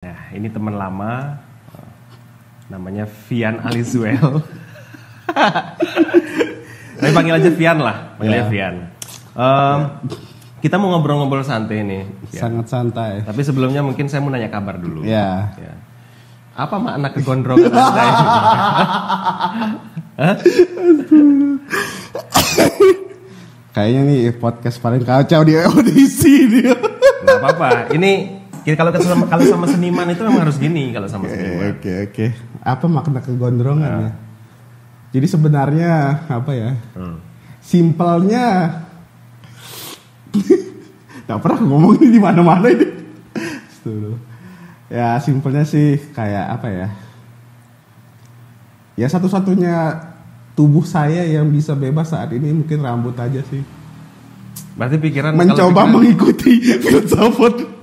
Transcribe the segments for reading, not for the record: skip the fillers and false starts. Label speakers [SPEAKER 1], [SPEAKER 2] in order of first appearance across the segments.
[SPEAKER 1] Nah, ini teman lama, namanya Vian Alizuel. Tapi panggil aja Vian lah, panggilnya Vian. Kita mau ngobrol-ngobrol santai nih.
[SPEAKER 2] Sangat santai.
[SPEAKER 1] Tapi sebelumnya mungkin saya mau nanya kabar dulu.
[SPEAKER 2] Ya.
[SPEAKER 1] Apa makna kegondrongan Anda ini?
[SPEAKER 2] Kayaknya nih podcast paling kacau di audisi dia.
[SPEAKER 1] Gak apa-apa. Ini kalau sama seniman itu memang harus gini kalau sama seniman.
[SPEAKER 2] Oke. Apa makna kegondrongan ya? Jadi sebenarnya apa ya? Simpelnya nggak pernah ngomong ini di mana-mana ini. Ya simpelnya sih kayak apa ya? Ya satu-satunya tubuh saya yang bisa bebas saat ini mungkin rambut aja sih.
[SPEAKER 1] Berarti pikiran
[SPEAKER 2] mencoba mengikuti filsafat.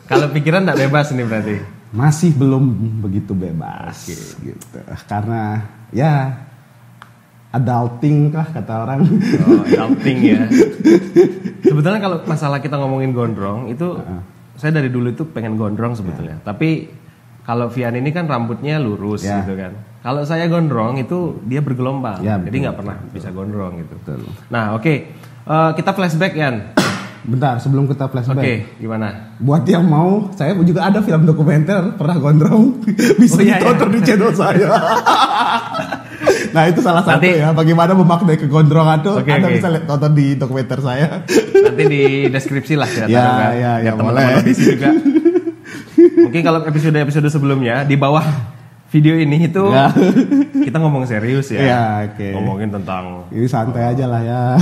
[SPEAKER 1] Kalau pikiran nggak bebas nih berarti?
[SPEAKER 2] Masih belum begitu bebas gitu. Karena ya adulting lah kata orang.
[SPEAKER 1] Oh, adulting ya. Sebetulnya kalau masalah kita ngomongin gondrong itu saya dari dulu itu pengen gondrong sebetulnya. Tapi kalau Vian ini kan rambutnya lurus gitu kan. Kalau saya gondrong itu dia bergelombang.
[SPEAKER 2] Ya,
[SPEAKER 1] jadi nggak pernah bisa gondrong gitu.
[SPEAKER 2] Betul.
[SPEAKER 1] Nah, oke. Kita flashback Yan.
[SPEAKER 2] Bentar, sebelum kita flashback.
[SPEAKER 1] Oke, gimana?
[SPEAKER 2] Buat yang mau, saya juga ada film dokumenter pernah gondrong. Bisa ditonton di channel saya. Nah, itu salah satu ya. Bagaimana memaknai kegondrongan tuh. Anda bisa tonton di dokumenter saya.
[SPEAKER 1] Nanti di deskripsi lah ya.
[SPEAKER 2] Ya,
[SPEAKER 1] teman-teman audisi juga. Mungkin kalau episode sebelumnya di bawah video ini itu kita ngomong serius ya.
[SPEAKER 2] Iya, oke.
[SPEAKER 1] Ngomongin tentang
[SPEAKER 2] ini santai aja lah ya.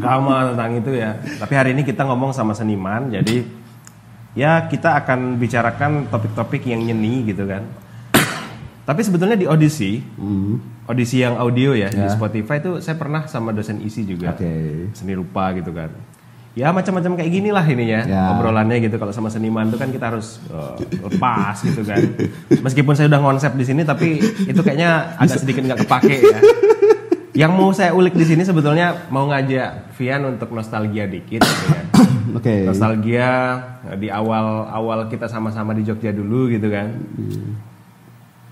[SPEAKER 1] Agama tentang itu ya. Tapi hari ini kita ngomong sama seniman, jadi ya kita akan bicarakan topik-topik yang nyeni gitu kan. Tapi sebetulnya di audisi yang audio ya di Spotify itu saya pernah sama dosen isi juga. Seni rupa gitu kan. Ya macam-macam kayak gini lah ininya obrolannya gitu. Kalau sama seniman itu kan kita harus lepas gitu kan. Meskipun saya udah konsep di sini tapi itu kayaknya agak sedikit nggak kepake ya. Yang mau saya ulik di sini sebetulnya mau ngajak Vian untuk nostalgia dikit gitu kan. Nostalgia di awal kita sama-sama di Jogja dulu gitu kan.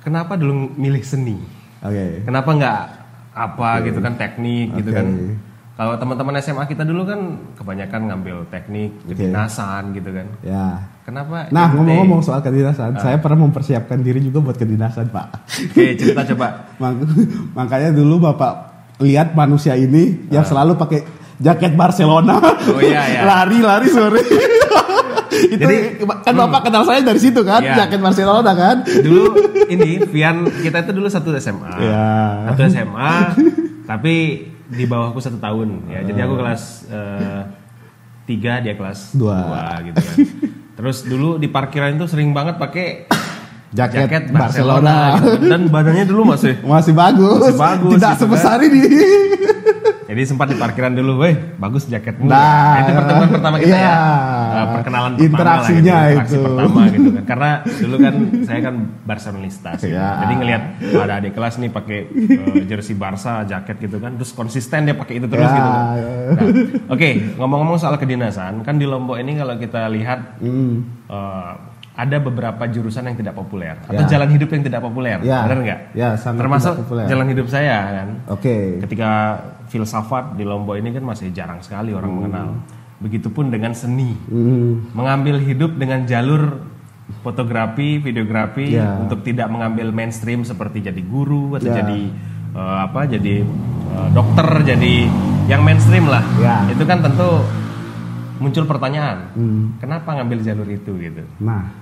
[SPEAKER 1] Kenapa dulu milih seni? Kenapa nggak apa gitu kan teknik gitu kan? Kalau teman-teman SMA kita dulu kan kebanyakan ngambil teknik, kedinasan gitu kan.
[SPEAKER 2] Ya.
[SPEAKER 1] Kenapa?
[SPEAKER 2] Nah, ngomong-ngomong soal kedinasan, saya pernah mempersiapkan diri juga buat kedinasan, Pak.
[SPEAKER 1] Oke, cerita coba.
[SPEAKER 2] Makanya dulu Bapak lihat manusia ini yang selalu pakai jaket Barcelona.
[SPEAKER 1] Oh iya.
[SPEAKER 2] Lari sore. Itu jadi, kan Bapak kenal saya dari situ kan, jaket Barcelona kan.
[SPEAKER 1] Dulu ini Vian kita itu dulu satu SMA. Satu SMA, tapi di bawahku 1 tahun ya. Jadi aku kelas 3, dia kelas 2 gitu kan. Terus dulu di parkiran itu sering banget pakai jaket Barcelona gitu. Dan badannya dulu masih bagus.
[SPEAKER 2] Tidak gitu sebesar ini.
[SPEAKER 1] Jadi sempat di parkiran dulu, bagus jaketmu. Nah, itu pertemuan pertama kita ya. Perkenalan pertama
[SPEAKER 2] interaksinya
[SPEAKER 1] lah gitu. Interaksi
[SPEAKER 2] itu.
[SPEAKER 1] pertama gitu kan. Karena dulu kan saya kan Barcelonista sih. Jadi ngelihat ada adik kelas nih pakai jersey Barca, jaket gitu kan. Terus konsisten dia pakai itu terus gitu. Nah, oke, ngomong-ngomong soal kedinasan, kan di Lombok ini kalau kita lihat ada beberapa jurusan yang tidak populer atau jalan hidup yang tidak populer, benar nggak? Termasuk jalan hidup saya kan. Ketika filsafat di Lombok ini kan masih jarang sekali orang mengenal. Begitupun dengan seni, mengambil hidup dengan jalur fotografi, videografi untuk tidak mengambil mainstream seperti jadi guru atau jadi dokter, jadi yang mainstream lah. Itu kan tentu muncul pertanyaan, kenapa ngambil jalur itu gitu?
[SPEAKER 2] Nah,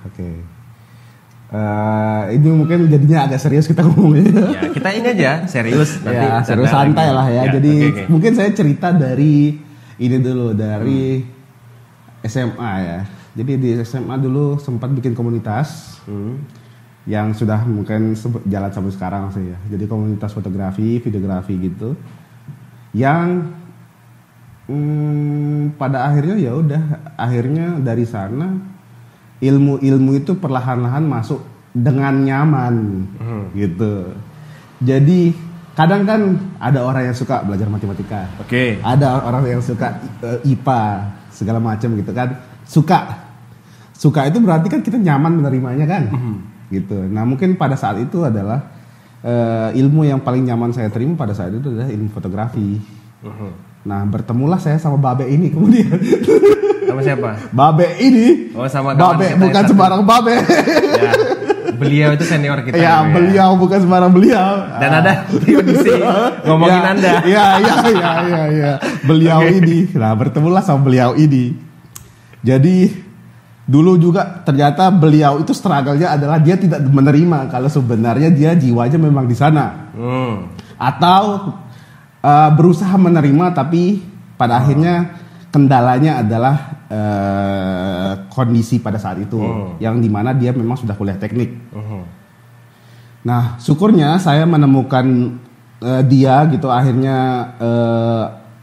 [SPEAKER 2] ini mungkin jadinya agak serius kita ngomongnya.
[SPEAKER 1] Ya, kita ini aja serius nanti.
[SPEAKER 2] Serius santai lah ya. Jadi mungkin saya cerita dari ini dulu dari SMA ya. Jadi di SMA dulu sempat bikin komunitas yang sudah mungkin jalan sampai sekarang sih ya. Jadi komunitas fotografi, videografi gitu. Yang pada akhirnya ya udah, akhirnya dari sana ilmu itu perlahan-lahan masuk dengan nyaman gitu. Jadi kadang kan ada orang yang suka belajar matematika, ada orang yang suka IPA segala macam gitu kan, suka suka itu berarti kan kita nyaman menerimanya kan, gitu. Nah mungkin pada saat itu adalah ilmu yang paling nyaman saya terima pada saat itu adalah ilmu fotografi. Nah bertemulah saya sama Babe ini kemudian.
[SPEAKER 1] Sama siapa?
[SPEAKER 2] Babe ini.
[SPEAKER 1] Oh sama
[SPEAKER 2] Babe bukan sembarang Babe.
[SPEAKER 1] Ya, beliau itu senior kita.
[SPEAKER 2] Ya beliau bukan sembarang beliau.
[SPEAKER 1] Dan ada di audisi ngomongin Anda.
[SPEAKER 2] Iya. Beliau ini. Nah bertemulah sama beliau ini. Jadi dulu juga ternyata beliau itu struggle-nya adalah dia tidak menerima kalau sebenarnya dia jiwanya memang di sana. Atau berusaha menerima tapi pada akhirnya kendalanya adalah kondisi pada saat itu yang dimana dia memang sudah kuliah teknik. Nah syukurnya saya menemukan dia gitu, akhirnya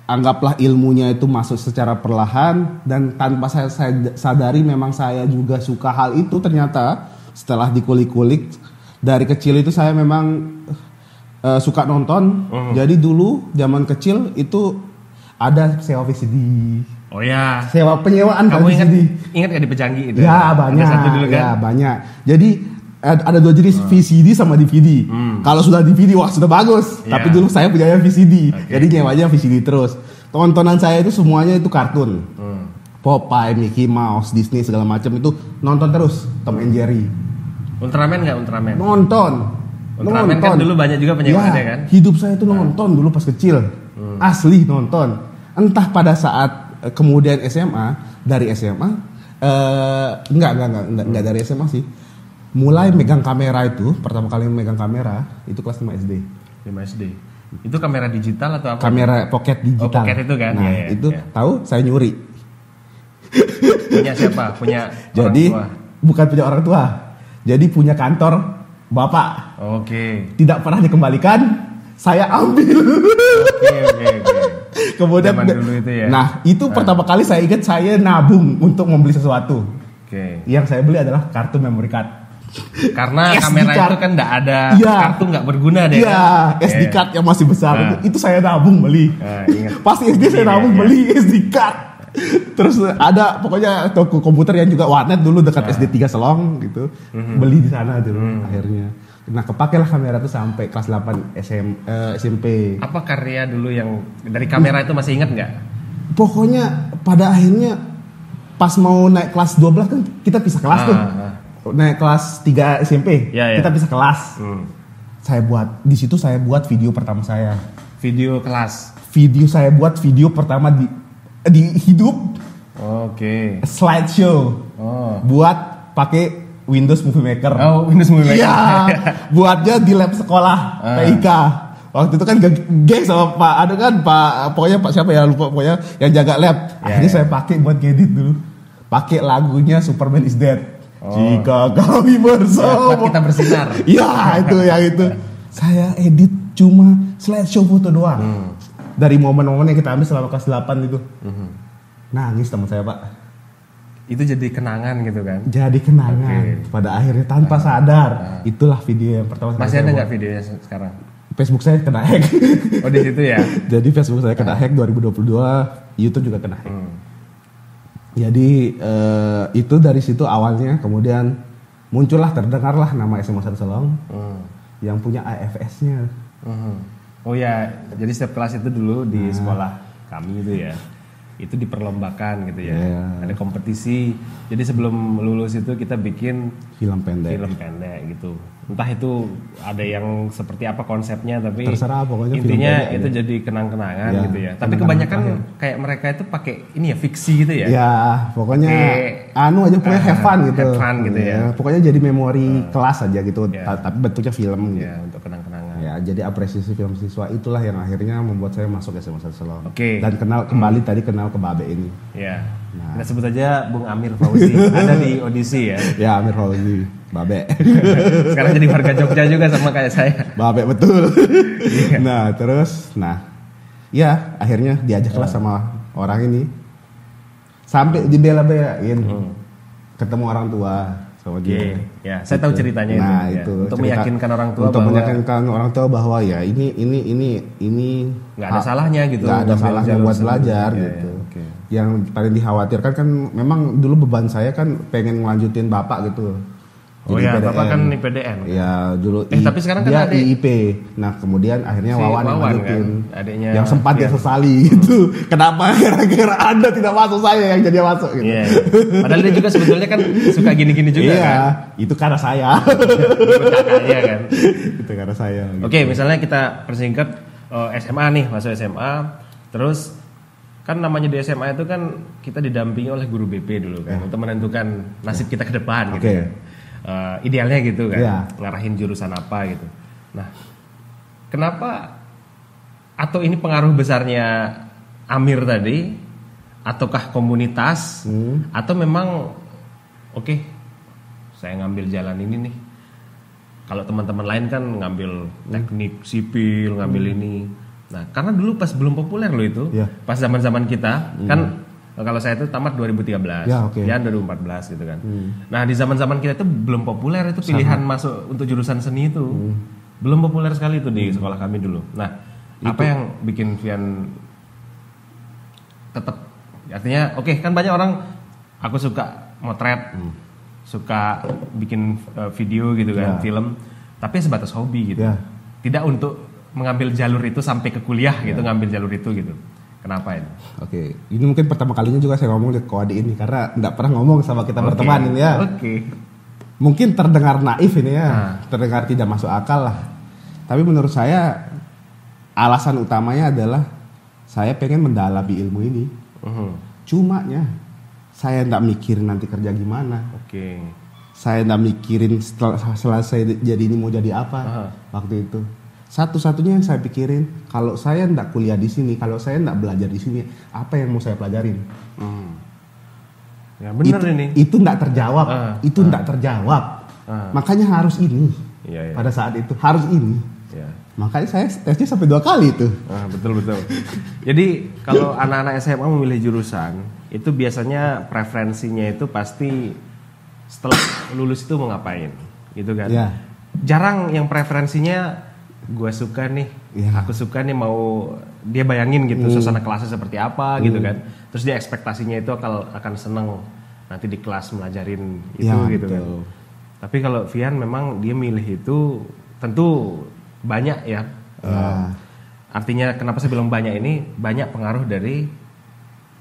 [SPEAKER 2] anggaplah ilmunya itu masuk secara perlahan dan tanpa saya sadari memang saya juga suka hal itu. Ternyata setelah dikulik-kulik dari kecil itu saya memang suka nonton. Jadi dulu zaman kecil itu ada sewa VCD.
[SPEAKER 1] Oh ya.
[SPEAKER 2] Sewa penyewaan.
[SPEAKER 1] Kamu ingat gak di Pejanggi itu?
[SPEAKER 2] Ya banyak. Ada satu dulu kan? Ya banyak. Jadi ada dua jenis VCD sama DVD. Kalau sudah DVD wah sudah bagus. Tapi dulu saya punya VCD. Jadi nyewanya VCD terus. Tontonan saya itu semuanya itu kartun. Popeye, Mickey Mouse, Disney segala macam itu nonton terus. Tom and Jerry.
[SPEAKER 1] Ultraman nggak Ultraman?
[SPEAKER 2] Nonton.
[SPEAKER 1] Ultraman kan dulu banyak juga penyewaannya kan?
[SPEAKER 2] Hidup saya itu nonton dulu pas kecil. Asli nonton. Entah pada saat kemudian SMA, dari SMA enggak dari SMA sih. Mulai megang kamera itu, pertama kali megang kamera itu kelas 5 SD.
[SPEAKER 1] 5 SD. Itu kamera digital atau apa?
[SPEAKER 2] Kamera pocket digital.
[SPEAKER 1] Oh, pocket itu kan.
[SPEAKER 2] Nah, itu tahu saya nyuri.
[SPEAKER 1] Punya siapa? Punya
[SPEAKER 2] jadi
[SPEAKER 1] orang tua.
[SPEAKER 2] Bukan punya orang tua. Jadi punya kantor bapak.
[SPEAKER 1] Oke.
[SPEAKER 2] Tidak pernah dikembalikan, saya ambil.
[SPEAKER 1] Oke.
[SPEAKER 2] Kemudian
[SPEAKER 1] dulu itu ya.
[SPEAKER 2] Nah, itu pertama kali saya ingat saya nabung untuk membeli sesuatu.
[SPEAKER 1] Oke.
[SPEAKER 2] Yang saya beli adalah kartu memory card.
[SPEAKER 1] Karena kamera
[SPEAKER 2] card.
[SPEAKER 1] itu kan enggak ada kartu nggak berguna deh.
[SPEAKER 2] Iya, kan? SD card yang masih besar itu saya nabung beli. Pas SD saya nabung beli SD card. Terus ada pokoknya toko komputer yang juga warnet dulu dekat SD 3 Selong gitu. Beli di sana dulu akhirnya. Nah, kepakailah kamera itu sampai kelas 8 SMP.
[SPEAKER 1] Apa karya dulu yang dari kamera itu masih ingat nggak?
[SPEAKER 2] Pokoknya pada akhirnya pas mau naik kelas 12 kan kita pisah kelas tuh. Naik kelas 3 SMP, kita pisah kelas. Saya buat di situ saya buat video pertama saya.
[SPEAKER 1] Video kelas.
[SPEAKER 2] Video saya buat video pertama di hidup.
[SPEAKER 1] Oke.
[SPEAKER 2] Slideshow. Buat pakai Windows Movie Maker.
[SPEAKER 1] Oh, Windows Movie Maker.
[SPEAKER 2] Iya. Buatnya di lab sekolah PIK. Waktu itu kan geng sama Pak, ada kan Pak, pokoknya Pak siapa ya lupa, pokoknya yang jaga lab. Akhirnya saya pakai buat ngedit dulu. Pakai lagunya Superman is Dead. Jika kami bersama
[SPEAKER 1] kita bersinar.
[SPEAKER 2] Ya itu yang itu. Saya edit cuma slideshow foto doang. Dari momen-momen yang kita ambil selama kelas 8 itu. Nangis teman saya Pak.
[SPEAKER 1] Itu jadi kenangan gitu kan?
[SPEAKER 2] Jadi kenangan. Pada akhirnya tanpa sadar. Itulah video yang pertama.
[SPEAKER 1] Masih ada nggak videonya sekarang?
[SPEAKER 2] Facebook saya kena hack.
[SPEAKER 1] Oh di situ ya?
[SPEAKER 2] Jadi Facebook saya kena hack 2022. YouTube juga kena hack. Jadi itu dari situ awalnya, kemudian muncullah terdengarlah nama SMA 1 Selong yang punya AFS-nya.
[SPEAKER 1] Oh ya, jadi setiap kelas itu dulu di sekolah kami itu ya, itu diperlombakan gitu ya. Ada kompetisi. Jadi sebelum lulus itu kita bikin
[SPEAKER 2] film pendek
[SPEAKER 1] gitu. Entah itu ada yang seperti apa konsepnya, tapi
[SPEAKER 2] terserah pokoknya
[SPEAKER 1] intinya itu jadi kenang-kenangan gitu ya. Tapi kebanyakan kayak mereka itu pakai ini ya, fiksi gitu ya.
[SPEAKER 2] Ya, pokoknya aja pokoknya have fun gitu.
[SPEAKER 1] Have fun gitu ya.
[SPEAKER 2] Pokoknya jadi memori kelas aja gitu, tapi bentuknya film gitu.
[SPEAKER 1] Ya, untuk kenang-kenangan.
[SPEAKER 2] Ya, jadi apresiasi film siswa itulah yang akhirnya membuat saya masuk SMA 1 Selong.
[SPEAKER 1] Dan
[SPEAKER 2] kembali tadi kenal ke Babe ini.
[SPEAKER 1] Ya. Nah, sebut aja Bung Amir Fauzi ada di audisi ya.
[SPEAKER 2] Ya, Amir Fauzi, Babe.
[SPEAKER 1] Sekarang jadi warga Jogja juga sama kayak saya.
[SPEAKER 2] Babe betul. Ya akhirnya diajak kelas sama orang ini. Sampai dibela-belain. Ketemu orang tua. sama dia.
[SPEAKER 1] Ya, saya tahu ceritanya
[SPEAKER 2] nah,
[SPEAKER 1] itu.
[SPEAKER 2] Ya.
[SPEAKER 1] Untuk meyakinkan orang tua
[SPEAKER 2] untuk
[SPEAKER 1] bahwa
[SPEAKER 2] meyakinkan orang tua bahwa ya ini
[SPEAKER 1] nggak ada salahnya gitu.
[SPEAKER 2] Nggak ada salahnya buat belajar gitu.
[SPEAKER 1] Okay.
[SPEAKER 2] Yang paling dikhawatirkan kan memang dulu beban saya kan pengen ngelanjutin bapak gitu.
[SPEAKER 1] Oh ya, bapak kan IPDN. Kan?
[SPEAKER 2] Ya dulu.
[SPEAKER 1] Tapi sekarang kan
[SPEAKER 2] dia IIP. Nah kemudian akhirnya Wawan yang lanjutin.
[SPEAKER 1] Kan? Adiknya.
[SPEAKER 2] Yang sempat dia sesali gitu. Kenapa gara-gara Anda tidak masuk saya yang jadi masuk gitu.
[SPEAKER 1] Iya. Padahal dia juga sebetulnya kan suka gini-gini juga kan.
[SPEAKER 2] Iya. Itu karena saya.
[SPEAKER 1] Kakaknya kan.
[SPEAKER 2] Itu karena saya. Gitu.
[SPEAKER 1] Oke, misalnya kita persingkat SMA nih, masuk SMA. Terus kan namanya di SMA itu kan kita didampingi oleh guru BP dulu kan untuk menentukan nasib kita ke depan gitu. Kan. Idealnya gitu kan, ngarahin jurusan apa gitu. Nah, kenapa atau ini pengaruh besarnya Amir tadi, ataukah komunitas, atau memang oke, saya ngambil jalan ini nih. Kalau teman-teman lain kan ngambil teknik sipil, ngambil ini. Nah, karena dulu pas belum populer loh itu, pas zaman-zaman kita kan. Kalau saya itu tamat 2013, ya 2014 gitu kan. Nah di zaman-zaman kita itu belum populer itu pilihan masuk untuk jurusan seni itu, belum populer sekali itu di sekolah kami dulu. Nah apa yang bikin Vian tetap, artinya oke, kan banyak orang, aku suka motret, suka bikin video gitu kan, film, tapi sebatas hobi gitu, tidak untuk mengambil jalur itu sampai ke kuliah gitu, ngambil jalur itu gitu. Kenapa ini?
[SPEAKER 2] Oke, ini mungkin pertama kalinya juga saya ngomong di Koadi ini karena nggak pernah ngomong sama kita berteman ini ya. Mungkin terdengar naif ini ya, terdengar tidak masuk akal lah. Tapi menurut saya alasan utamanya adalah saya pengen mendalami ilmu ini. Cumanya saya nggak mikirin nanti kerja gimana. Saya nggak mikirin setelah selesai jadi ini mau jadi apa waktu itu. Satu-satunya yang saya pikirin, kalau saya nggak kuliah di sini, kalau saya nggak belajar di sini, apa yang mau saya pelajarin?
[SPEAKER 1] Ya benar ini.
[SPEAKER 2] Itu nggak terjawab, itu nggak terjawab. Makanya harus ini. Pada saat itu harus ini. Makanya saya tesnya sampai 2 kali itu.
[SPEAKER 1] Betul. Jadi kalau anak-anak SMA memilih jurusan, itu biasanya preferensinya itu pasti setelah lulus itu mau ngapain, gitu kan? Jarang yang preferensinya gue suka nih, aku suka nih, mau dia bayangin gitu suasana kelasnya seperti apa gitu kan, terus dia ekspektasinya itu akan seneng nanti di kelas melajarin itu gitu kan. Tapi kalau Vian memang dia milih itu tentu banyak ya. Artinya kenapa saya bilang banyak ini, banyak pengaruh dari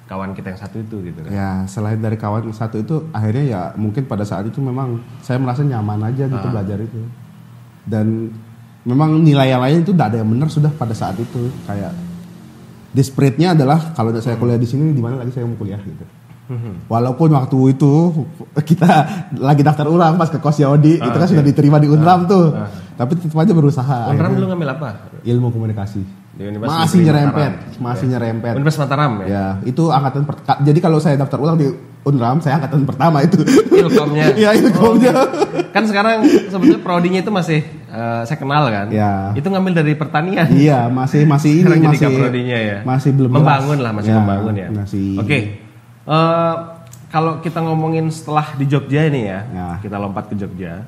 [SPEAKER 1] kawan kita yang satu itu gitu kan.
[SPEAKER 2] Ya selain dari kawan satu itu, akhirnya ya mungkin pada saat itu memang saya merasa nyaman aja gitu belajar itu. Dan memang nilai yang lain itu tidak ada yang benar sudah pada saat itu. Kayak desperate-nya adalah kalau saya kuliah di sini, di mana lagi saya mau kuliah gitu. Walaupun waktu itu kita lagi daftar ulang pas ke kos Yodi, itu kan sudah diterima di Unram tuh. Tapi tetap aja berusaha.
[SPEAKER 1] Unram lu ngambil apa?
[SPEAKER 2] Ilmu komunikasi.
[SPEAKER 1] Masih nyerempet. Universitas Mataram ya?
[SPEAKER 2] Ya, itu angkatan jadi kalau saya daftar ulang di Unram, saya angkatan pertama itu.
[SPEAKER 1] Ilkomnya.
[SPEAKER 2] Iya, ilkomnya.
[SPEAKER 1] Kan sekarang sebetulnya prodinya itu masih saya kenal kan.
[SPEAKER 2] Ya.
[SPEAKER 1] Itu ngambil dari pertanian.
[SPEAKER 2] Iya, masih ini masih
[SPEAKER 1] prodinya ya.
[SPEAKER 2] Masih belum
[SPEAKER 1] membangun lah, masih membangun ya.
[SPEAKER 2] Oke.
[SPEAKER 1] Kalau kita ngomongin setelah di Jogja ini ya. Kita lompat ke Jogja.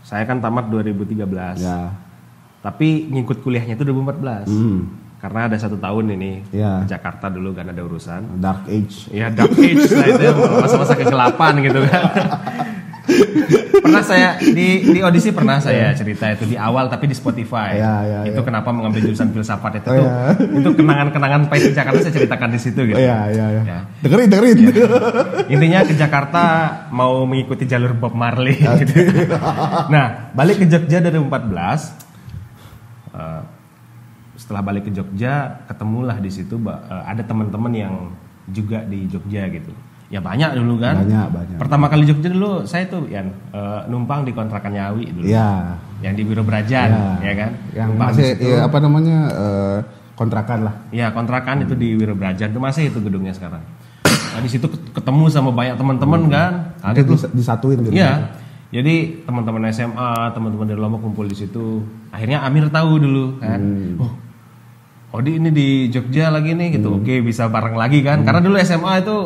[SPEAKER 1] Saya kan tamat 2013.
[SPEAKER 2] Ya.
[SPEAKER 1] Tapi ngikut kuliahnya itu 2014. Karena ada 1 tahun ini ke Jakarta dulu kan ada urusan.
[SPEAKER 2] Dark Age.
[SPEAKER 1] Ya Dark Age lah itu, masa-masa kegelapan gitu kan. Pernah saya di audisi pernah saya cerita itu di awal tapi di Spotify. Itu kenapa mengambil jurusan filsafat itu itu kenangan-kenangan pahit di Jakarta saya ceritakan di situ gitu.
[SPEAKER 2] Ya. Dengerin.
[SPEAKER 1] Intinya ke Jakarta mau mengikuti jalur Bob Marley gitu. Nah, balik ke Jogja 2014. Setelah balik ke Jogja, ketemulah di situ ada teman-teman yang juga di Jogja gitu. Ya banyak dulu kan.
[SPEAKER 2] Banyak.
[SPEAKER 1] Pertama kali Jogja dulu saya tuh numpang di kontrakan Nyawi dulu.
[SPEAKER 2] Iya.
[SPEAKER 1] Yang di Biro Brajan, ya kan.
[SPEAKER 2] Yang masih apa namanya kontrakan lah.
[SPEAKER 1] Iya, kontrakan itu di Biro Brajan itu masih itu gedungnya sekarang. Nah, di situ ketemu sama banyak teman-teman kan.
[SPEAKER 2] Ada disatuin gitu.
[SPEAKER 1] Iya. Jadi teman-teman SMA, teman-teman dari Lombok kumpul di situ. Akhirnya Amir tahu dulu kan. Odi ini di Jogja lagi nih gitu. Oke, bisa bareng lagi kan. Karena dulu SMA itu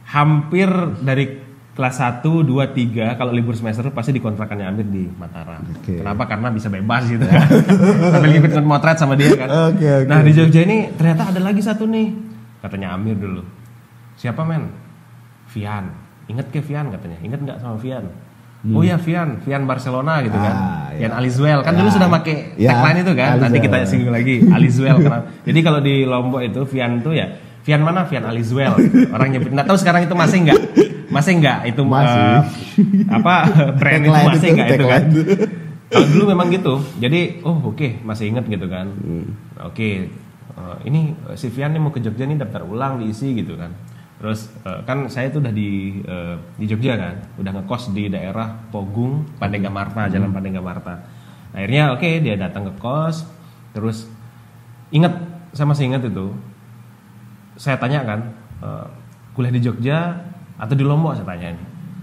[SPEAKER 1] hampir dari kelas 1, 2, 3 kalau libur semester pasti di kontrakannya Amir di Mataram. Kenapa? Karena bisa bebas gitu kan. Sambil ngikut motret sama dia kan. Nah di Jogja ini ternyata ada lagi satu nih. Katanya Amir dulu. Siapa men? Vian. Ingat ke Vian katanya? Ingat nggak sama Vian? Oh ya Vian Barcelona gitu kan. Vian Alizwell kan dulu sudah pakai tagline itu kan. Nanti kita singgung lagi Alizwell kenapa. Jadi kalau di Lombok itu Vian tuh ya Vian mana? Vian Alizwell. Orang nyebut. Nggak tahu sekarang itu masih nggak? Masih nggak itu brand itu masih nggak itu kan? Kalau dulu memang gitu. Jadi oke, masih ingat gitu kan. Oke, ini si Vian nih mau ke Jogja nih daftar ulang diisi gitu kan. Terus kan saya tuh udah di Jogja kan, udah ngekos di daerah Pogung, Pandega-Marta, Jalan Pandega-Marta. Akhirnya dia datang ke kos, terus saya masih ingat itu. Saya tanya kan, kuliah di Jogja atau di Lombok saya tanya.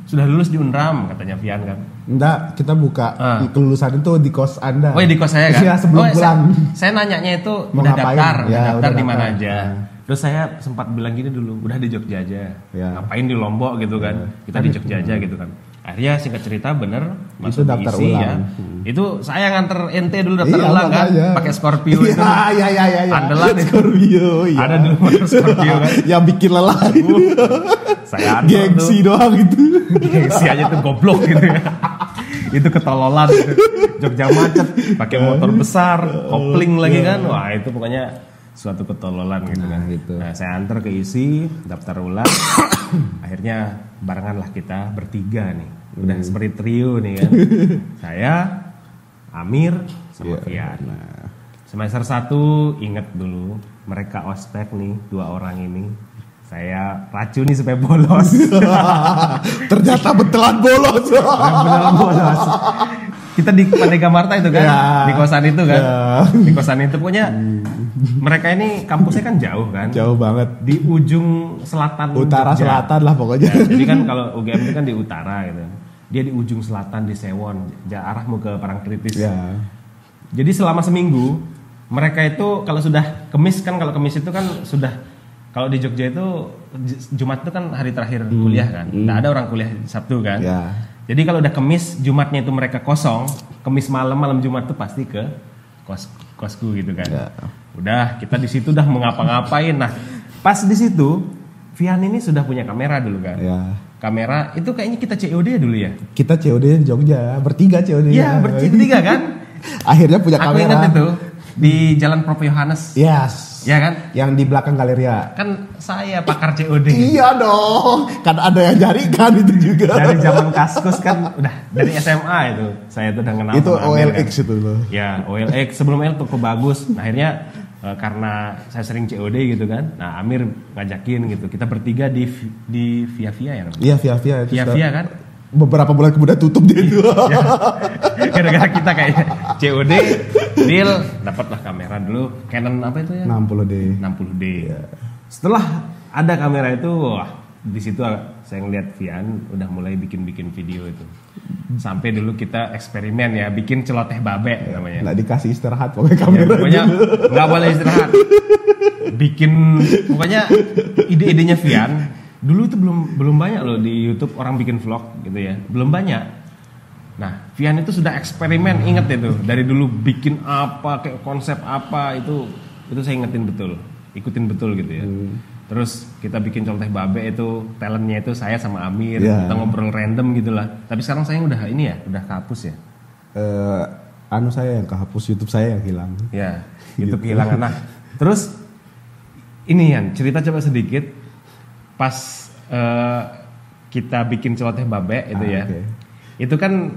[SPEAKER 1] Sudah lulus di Unram katanya Vian kan.
[SPEAKER 2] Enggak, kita buka kelulusan itu di kos Anda.
[SPEAKER 1] Oh ya di kos saya kan.
[SPEAKER 2] Iya, sebelum pulang.
[SPEAKER 1] Saya nanyanya itu udah daftar di mana aja. Terus saya sempat bilang gini dulu, udah di Jogja aja. Ngapain di Lombok gitu kan. Kita di Jogja aja gitu kan. Akhirnya singkat cerita bener
[SPEAKER 2] masuk daftar ulang.
[SPEAKER 1] Itu saya nganter ente dulu daftar ulang kan, pakai Scorpio itu.
[SPEAKER 2] Iya.
[SPEAKER 1] Andalan
[SPEAKER 2] Scorpio.
[SPEAKER 1] Iya. Ada dulu motor Scorpio kan.
[SPEAKER 2] Yang bikin lelah.
[SPEAKER 1] Saya
[SPEAKER 2] gengsi doang itu.
[SPEAKER 1] Gengsi aja tuh goblok gitu ya. Itu ketololan gitu. Jogja macet, pakai motor besar, kopling lagi kan. Wah, itu pokoknya suatu ketololan gitu kan.
[SPEAKER 2] Gitu.
[SPEAKER 1] Nah, saya antar ke isi, daftar ulang. Akhirnya barengan lah kita bertiga nih. Udah seperti trio nih kan. Saya, Amir, sama Vian. Semester 1 inget dulu, mereka ospek nih, 2 orang ini. Saya racuni supaya bolos.
[SPEAKER 2] Ternyata betulan bolos.
[SPEAKER 1] Beneran bolos. Kita di Pandega-Marta itu kan, di kosan itu kan. Di kosan itu pokoknya mereka ini kampusnya kan jauh kan.
[SPEAKER 2] Jauh banget.
[SPEAKER 1] Di ujung selatan
[SPEAKER 2] utara Jogja. Selatan lah pokoknya.
[SPEAKER 1] Ya, jadi kan kalau UGM itu kan di utara gitu. Dia di ujung selatan di Sewon, arah mau ke Parangtritis.
[SPEAKER 2] Ya.
[SPEAKER 1] Jadi selama seminggu mereka itu kalau sudah Kemis kan, kalau Kemis itu kan sudah, kalau di Jogja itu Jumat itu kan hari terakhir kuliah kan. Nggak ada orang kuliah Sabtu kan.
[SPEAKER 2] Ya.
[SPEAKER 1] Jadi kalau udah Kemis, Jumatnya itu mereka kosong, Kemis malam Jumat tuh pasti ke kosku gitu kan. Ya. Udah kita di situ udah mengapa-ngapain. Nah, pas di situ Vian ini sudah punya kamera dulu kan.
[SPEAKER 2] Ya.
[SPEAKER 1] Kamera itu kayaknya kita COD dulu ya.
[SPEAKER 2] Kita COD di Jogja, bertiga COD.
[SPEAKER 1] Iya, bertiga kan.
[SPEAKER 2] Akhirnya punya kamera.
[SPEAKER 1] Aku ingat itu di Jalan Prof Yohanes.
[SPEAKER 2] Yes.
[SPEAKER 1] Ya kan?
[SPEAKER 2] Yang di belakang Galeria.
[SPEAKER 1] Kan saya pakar COD.
[SPEAKER 2] Iya dong. Kan ada yang cari kan itu juga.
[SPEAKER 1] Dari zaman Kaskus kan udah dari SMA itu. Saya tuh udah kenal
[SPEAKER 2] itu
[SPEAKER 1] sama
[SPEAKER 2] OLX
[SPEAKER 1] kan.
[SPEAKER 2] itu loh.
[SPEAKER 1] Ya, OLX sebelum OLX tuh bagus. Nah, akhirnya karena saya sering COD gitu kan. Nah, Amir ngajakin gitu. Kita bertiga di Via ya.
[SPEAKER 2] Iya, Via itu.
[SPEAKER 1] Via kan.
[SPEAKER 2] Beberapa bulan kemudian tutup dia itu.
[SPEAKER 1] Ya. Gara-gara kita kayak COD, deal, dapatlah kamera dulu. Canon apa itu ya? 60D. Ya. Setelah ada kamera itu, wah, di situ saya ngeliat Vian udah mulai bikin video itu. Sampai dulu kita eksperimen ya, bikin celoteh babe namanya.
[SPEAKER 2] Nggak dikasih istirahat pokoknya kamera.
[SPEAKER 1] Ya, pokoknya nggak boleh istirahat. Bikin pokoknya ide-idenya Vian. Dulu itu belum banyak loh di YouTube orang bikin vlog gitu ya, belum banyak. Nah, Vian itu sudah eksperimen, inget itu dari dulu bikin apa, kayak konsep apa itu saya ikutin betul gitu ya. Terus kita bikin coloteh babe itu talentnya itu saya sama Amir, kita ngobrol random gitulah. Tapi sekarang saya udah kehapus ya.
[SPEAKER 2] Saya yang kehapus, YouTube saya yang hilang.
[SPEAKER 1] Ya, YouTube hilang. Nah, terus ini Yan, cerita coba sedikit. Pas kita bikin celoteh babe itu ya. Okay. Itu kan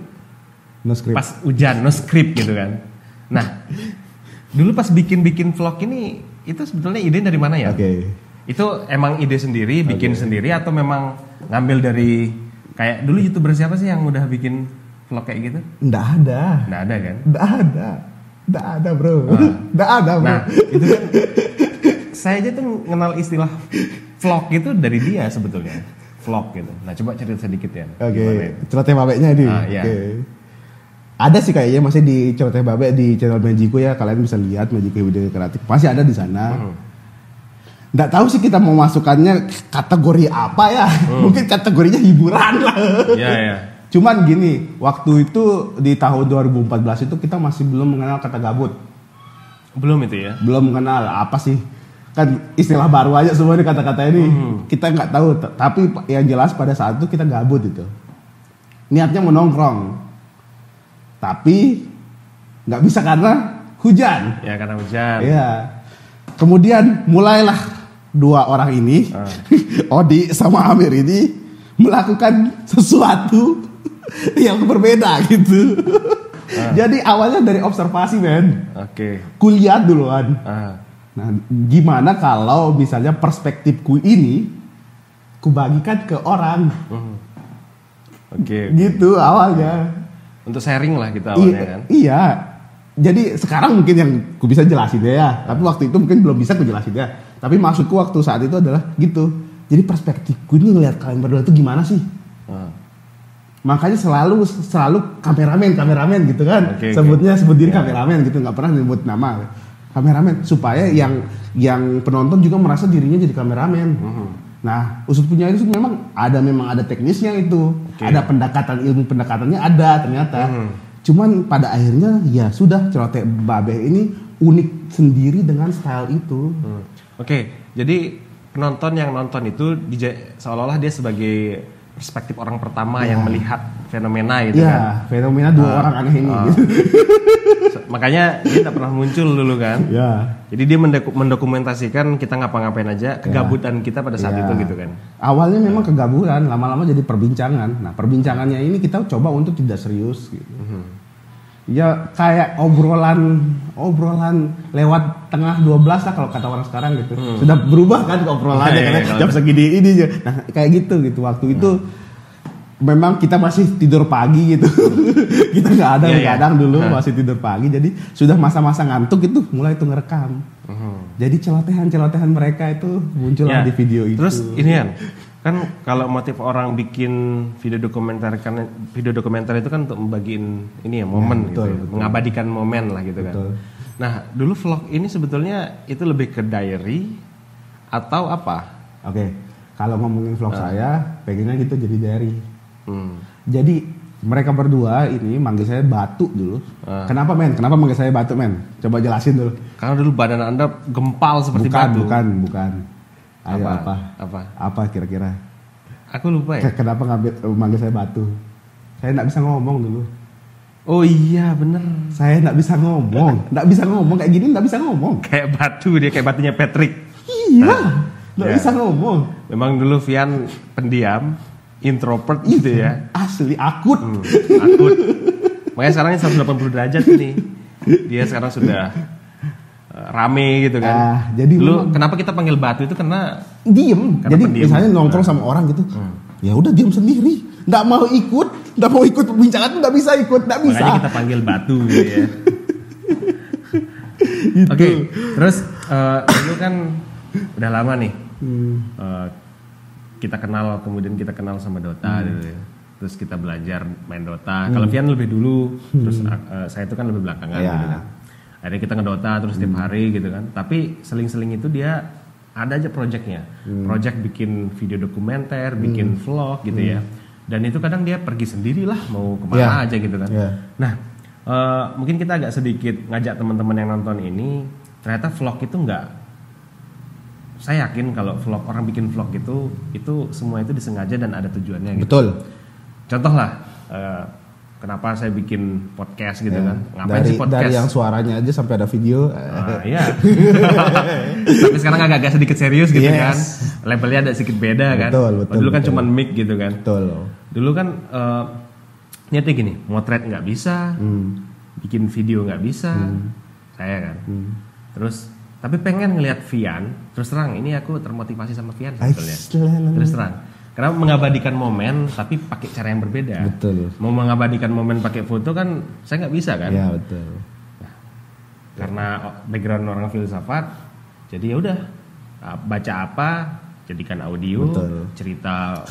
[SPEAKER 2] no script.
[SPEAKER 1] Pas hujan, no script gitu kan. Nah, dulu pas bikin vlog ini itu sebetulnya ide dari mana ya? Itu emang ide sendiri, bikin sendiri atau memang ngambil dari kayak dulu YouTuber siapa sih yang udah bikin vlog kayak gitu?
[SPEAKER 2] Nggak ada kan? Nggak ada bro. Nggak ada bro.
[SPEAKER 1] Nah, itu kan saya aja tuh kenal istilah vlog itu dari dia sebetulnya. Vlog gitu. Nah, coba cerita sedikit ya.
[SPEAKER 2] Celoteh babeknya ini.
[SPEAKER 1] Iya.
[SPEAKER 2] Ada sih kayaknya masih di celoteh babek di channel Magiku ya. Kalian bisa lihat Magiku Video Kreatif. Masih ada di sana. nggak tahu sih kita mau masukkannya kategori apa ya. Mungkin kategorinya hiburan lah.
[SPEAKER 1] Iya.
[SPEAKER 2] Cuman gini, waktu itu di tahun 2014 itu kita masih belum mengenal kata gabut.
[SPEAKER 1] Belum itu ya?
[SPEAKER 2] Belum mengenal apa sih. Kan istilah baru aja semua ini kata-kata ini. Kita nggak tahu, tapi yang jelas pada saat itu kita gabut itu. Niatnya mau nongkrong. Tapi nggak bisa karena hujan.
[SPEAKER 1] Ya karena hujan.
[SPEAKER 2] Iya. Kemudian mulailah dua orang ini, Odi sama Amir ini melakukan sesuatu yang berbeda gitu. Jadi awalnya dari observasi, men.
[SPEAKER 1] Oke.
[SPEAKER 2] Kulihat duluan. Nah, gimana kalau misalnya perspektifku ini kubagikan ke orang.
[SPEAKER 1] Oke.
[SPEAKER 2] Gitu awalnya.
[SPEAKER 1] Untuk sharing lah kita awalnya kan.
[SPEAKER 2] Iya. Jadi sekarang mungkin yang ku bisa jelasin ya. Tapi waktu itu mungkin belum bisa ku jelasin ya. Tapi maksudku waktu saat itu adalah gitu. Jadi perspektifku ini ngelihat kalian berdua itu gimana sih? Makanya selalu kameramen gitu kan. Sebut diri kameramen gitu, nggak pernah nyebut nama kameramen supaya yang penonton juga merasa dirinya jadi kameramen. Nah, usut punya itu memang ada teknisnya itu. Ada ilmu pendekatannya ada ternyata. Cuman pada akhirnya ya sudah celoteh Babeh ini unik sendiri dengan style itu.
[SPEAKER 1] Oke, jadi penonton yang nonton itu seolah-olah dia sebagai perspektif orang pertama yang melihat fenomena itu kan. Iya,
[SPEAKER 2] fenomena dua orang aneh ini. Gitu.
[SPEAKER 1] Makanya dia tidak pernah muncul dulu kan.
[SPEAKER 2] Iya.
[SPEAKER 1] Jadi dia mendokumentasikan kita ngapa-ngapain aja, kegabutan kita pada saat itu gitu kan.
[SPEAKER 2] Awalnya memang kegabutan, lama-lama jadi perbincangan. Nah, perbincangannya ini kita coba untuk tidak serius gitu. Ya kayak obrolan lewat tengah 12 lah kalau kata orang sekarang gitu. Sudah berubah kan obrolannya karena jam segini ini. Nah, kayak gitu waktu itu memang kita masih tidur pagi gitu. Kita nggak ada kadang dulu masih tidur pagi. Jadi sudah masa-masa ngantuk itu mulai itu ngerekam. Jadi celotehan mereka itu muncul di video itu.
[SPEAKER 1] Terus ini kan kalau motif orang bikin video dokumenter itu kan untuk membagiin ini ya momen betul. Mengabadikan momen lah gitu kan. Nah dulu vlog ini sebetulnya itu lebih ke diary atau apa?
[SPEAKER 2] Oke, kalau ngomongin vlog saya pengennya gitu jadi diary. Jadi mereka berdua ini manggil saya Batu dulu. Kenapa men? Kenapa manggil saya Batu men? Coba jelasin dulu.
[SPEAKER 1] Karena dulu badan Anda gempal seperti batu.
[SPEAKER 2] Bukan. Ayo apa kira-kira? Aku lupa ya. Kenapa manggil saya Batu? Saya nggak bisa ngomong dulu.
[SPEAKER 1] Oh iya bener.
[SPEAKER 2] Saya nggak bisa ngomong. Kayak gini nggak bisa ngomong.
[SPEAKER 1] Kayak batu, dia kayak batunya Patrick.
[SPEAKER 2] Iya. Nggak bisa ngomong.
[SPEAKER 1] Memang dulu Vian pendiam, introvert gitu ya.
[SPEAKER 2] Asli akut.
[SPEAKER 1] Akut. Makanya sekarang 180 derajat nih. Dia sekarang sudah rame gitu kan. Jadi dulu kenapa kita panggil Batu itu karena
[SPEAKER 2] diem. Jadi misalnya nongkrong sama orang gitu, ya udah diem sendiri, nggak mau ikut perbincangan, nggak bisa ikut.
[SPEAKER 1] Makanya kita panggil Batu gitu ya. Oke, terus dulu kan udah lama nih kita kenal sama Dota gitu ya. Terus kita belajar main Dota. Kalau Vian lebih dulu, terus saya itu kan lebih belakangan gitu kan. Akhirnya kita ngedota terus setiap hari gitu kan. Tapi seling-seling itu dia ada aja projectnya. Project bikin video dokumenter, bikin vlog gitu ya. Dan itu kadang dia pergi sendiri lah mau kemana aja gitu kan. Nah mungkin kita agak sedikit ngajak teman-teman yang nonton ini. Ternyata vlog itu enggak. Saya yakin kalau orang bikin vlog itu semua itu disengaja dan ada tujuannya gitu.
[SPEAKER 2] Betul.
[SPEAKER 1] Contoh lah. Kenapa saya bikin podcast gitu kan? Ngapain sih podcast?
[SPEAKER 2] Dari yang suaranya aja sampai ada video.
[SPEAKER 1] Iya. Tapi sekarang agak sedikit serius gitu kan. Levelnya ada sedikit beda kan. Betul. Dulu kan cuma mic gitu kan.
[SPEAKER 2] Betul.
[SPEAKER 1] Dulu kan niatnya gini, motret nggak bisa, bikin video nggak bisa, saya kan. Terus tapi pengen ngelihat Vian. Terus terang ini aku termotivasi sama Vian sebetulnya. Terus terang. Karena mengabadikan momen tapi pakai cara yang berbeda.
[SPEAKER 2] Betul.
[SPEAKER 1] Mau mengabadikan momen pakai foto kan saya nggak bisa kan.
[SPEAKER 2] Iya betul.
[SPEAKER 1] Nah, karena background orang filsafat, jadi ya udah baca apa jadikan audio, cerita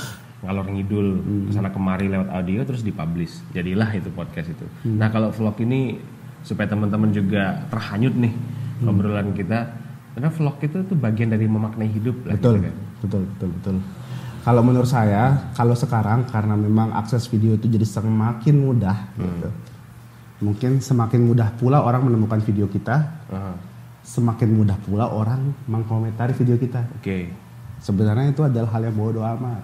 [SPEAKER 1] ngalor ngidul kesana kemari lewat audio terus dipublish. Jadilah itu podcast itu. Nah kalau vlog ini supaya teman-teman juga terhanyut nih obrolan kita. Karena vlog itu tuh bagian dari memaknai hidup lah.
[SPEAKER 2] Betul,
[SPEAKER 1] gitu kan?
[SPEAKER 2] betul. Kalau menurut saya, kalau sekarang karena memang akses video itu jadi semakin mudah, gitu. Mungkin semakin mudah pula orang menemukan video kita, semakin mudah pula orang mengkomentari video kita.
[SPEAKER 1] Oke.
[SPEAKER 2] Sebenarnya itu adalah hal yang bodoh amat.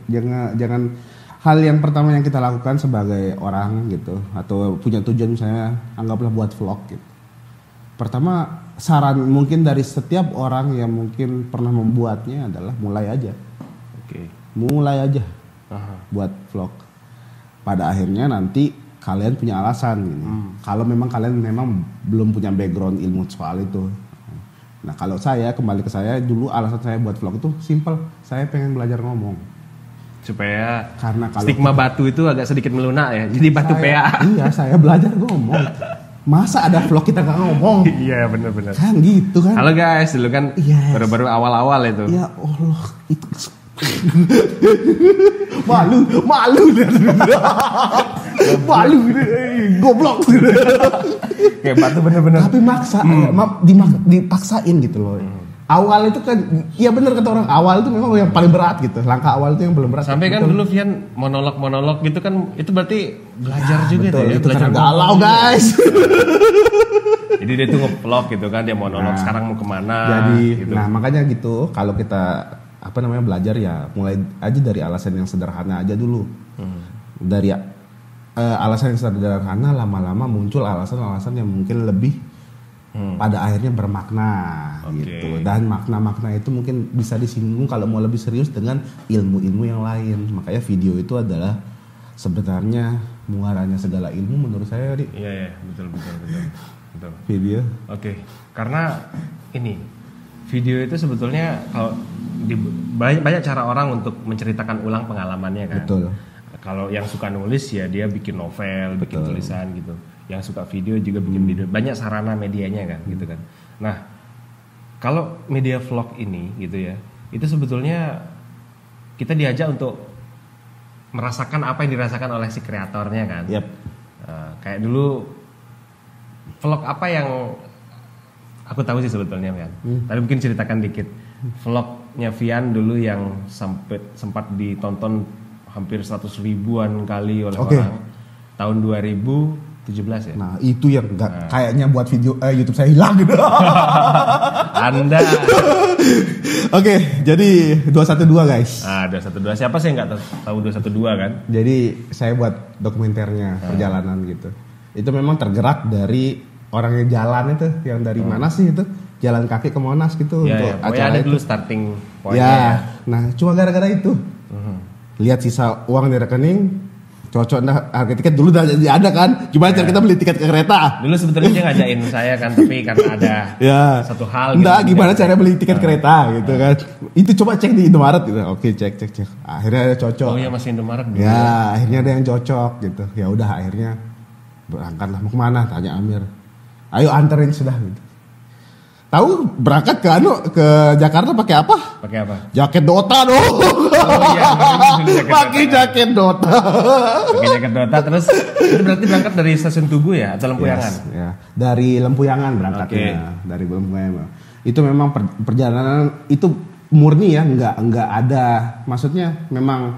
[SPEAKER 2] Jangan hal yang pertama yang kita lakukan sebagai orang gitu, atau punya tujuan misalnya anggaplah buat vlog gitu. Pertama saran mungkin dari setiap orang yang mungkin pernah membuatnya adalah mulai aja. Mulai aja buat vlog. Pada akhirnya nanti kalian punya alasan gini. Kalau memang kalian memang belum punya background ilmu soal itu. Nah kalau saya kembali ke saya dulu, alasan saya buat vlog itu simple. Saya pengen belajar ngomong.
[SPEAKER 1] Supaya
[SPEAKER 2] karena kalau
[SPEAKER 1] stigma batu itu agak sedikit melunak ya. Jadi batu PA.
[SPEAKER 2] Iya, saya belajar ngomong. Masa ada vlog kita gak ngomong?
[SPEAKER 1] Iya benar-benar.
[SPEAKER 2] Kan gitu kan.
[SPEAKER 1] Halo guys, dulu kan baru-baru awal-awal itu.
[SPEAKER 2] Ya Allah, itu malu goblok.
[SPEAKER 1] Kayak batu bener-bener.
[SPEAKER 2] Tapi maksa, dipaksain gitu loh. Awal itu kan, ya bener kata orang, awal itu memang yang paling berat gitu. Langkah awal itu yang belum berat.
[SPEAKER 1] Sampai kan dulu Vian monolog gitu kan, itu berarti belajar juga
[SPEAKER 2] betul,
[SPEAKER 1] ya.
[SPEAKER 2] Itu belajar galau guys.
[SPEAKER 1] Jadi dia tuh nge-vlog gitu kan, dia monolog sekarang mau kemana.
[SPEAKER 2] Jadi,
[SPEAKER 1] gitu.
[SPEAKER 2] nah makanya gitu, kalau kita belajar ya mulai aja dari alasan yang sederhana aja dulu. Dari alasan yang sederhana lama-lama muncul alasan-alasan yang mungkin lebih pada akhirnya bermakna gitu. Dan makna-makna itu mungkin bisa disinggung kalau mau lebih serius dengan ilmu-ilmu yang lain. Makanya video itu adalah sebenarnya muaranya segala ilmu menurut saya, Dik.
[SPEAKER 1] Iya, betul.
[SPEAKER 2] Video.
[SPEAKER 1] Oke. Karena ini video itu sebetulnya kalau banyak cara orang untuk menceritakan ulang pengalamannya kan.
[SPEAKER 2] Betul.
[SPEAKER 1] Kalau yang suka nulis ya dia bikin novel, bikin tulisan gitu. Yang suka video juga bikin video. Banyak sarana medianya kan gitu kan. Nah, kalau media vlog ini gitu ya, itu sebetulnya kita diajak untuk merasakan apa yang dirasakan oleh si kreatornya kan.
[SPEAKER 2] Yep.
[SPEAKER 1] Kayak dulu vlog apa yang aku tahu sih sebetulnya Vian. Tapi mungkin ceritakan dikit. Vlognya Vian dulu yang sempat ditonton hampir 100 ribuan kali oleh orang tahun 2017 ya.
[SPEAKER 2] Nah itu yang kayaknya buat video YouTube saya hilang gitu.
[SPEAKER 1] Anda.
[SPEAKER 2] Oke, jadi 212 guys.
[SPEAKER 1] 212 siapa sih nggak tahu 212 kan?
[SPEAKER 2] Jadi saya buat dokumenternya perjalanan gitu. Itu memang tergerak dari orang yang jalan itu, yang dari mana sih itu? Jalan kaki ke Monas gitu untuk acara
[SPEAKER 1] ada
[SPEAKER 2] itu.
[SPEAKER 1] Dulu starting point.
[SPEAKER 2] Nah cuma gara-gara itu. Lihat sisa uang di rekening, cocok harga tiket dulu udah ada kan. Gimana cara kita beli tiket ke kereta?
[SPEAKER 1] Dulu sebetulnya dia ngajakin saya kan, tapi karena ada satu hal
[SPEAKER 2] gitu. Gimana cara beli tiket kereta gitu kan. Itu coba cek di Indomaret gitu. Oke, cek. Akhirnya ada cocok.
[SPEAKER 1] Oh iya masih Indomaret dulu.
[SPEAKER 2] Ya, akhirnya ada yang cocok gitu. Ya udah akhirnya berangkatlah. Mau kemana? Tanya Amir. Ayo anterin sudah gitu. Tahu berangkat ke Jakarta pakai apa?
[SPEAKER 1] Pakai apa?
[SPEAKER 2] Jaket Dota dong.
[SPEAKER 1] Oh iya,
[SPEAKER 2] pakai jaket Dota.
[SPEAKER 1] Pakai jaket Dota terus itu berarti berangkat dari stasiun Tugu ya atau Lempuyangan?
[SPEAKER 2] Ya, dari Lempuyangan berangkatnya. Dari Lempuyangan. Itu memang perjalanan itu murni ya, enggak ada maksudnya memang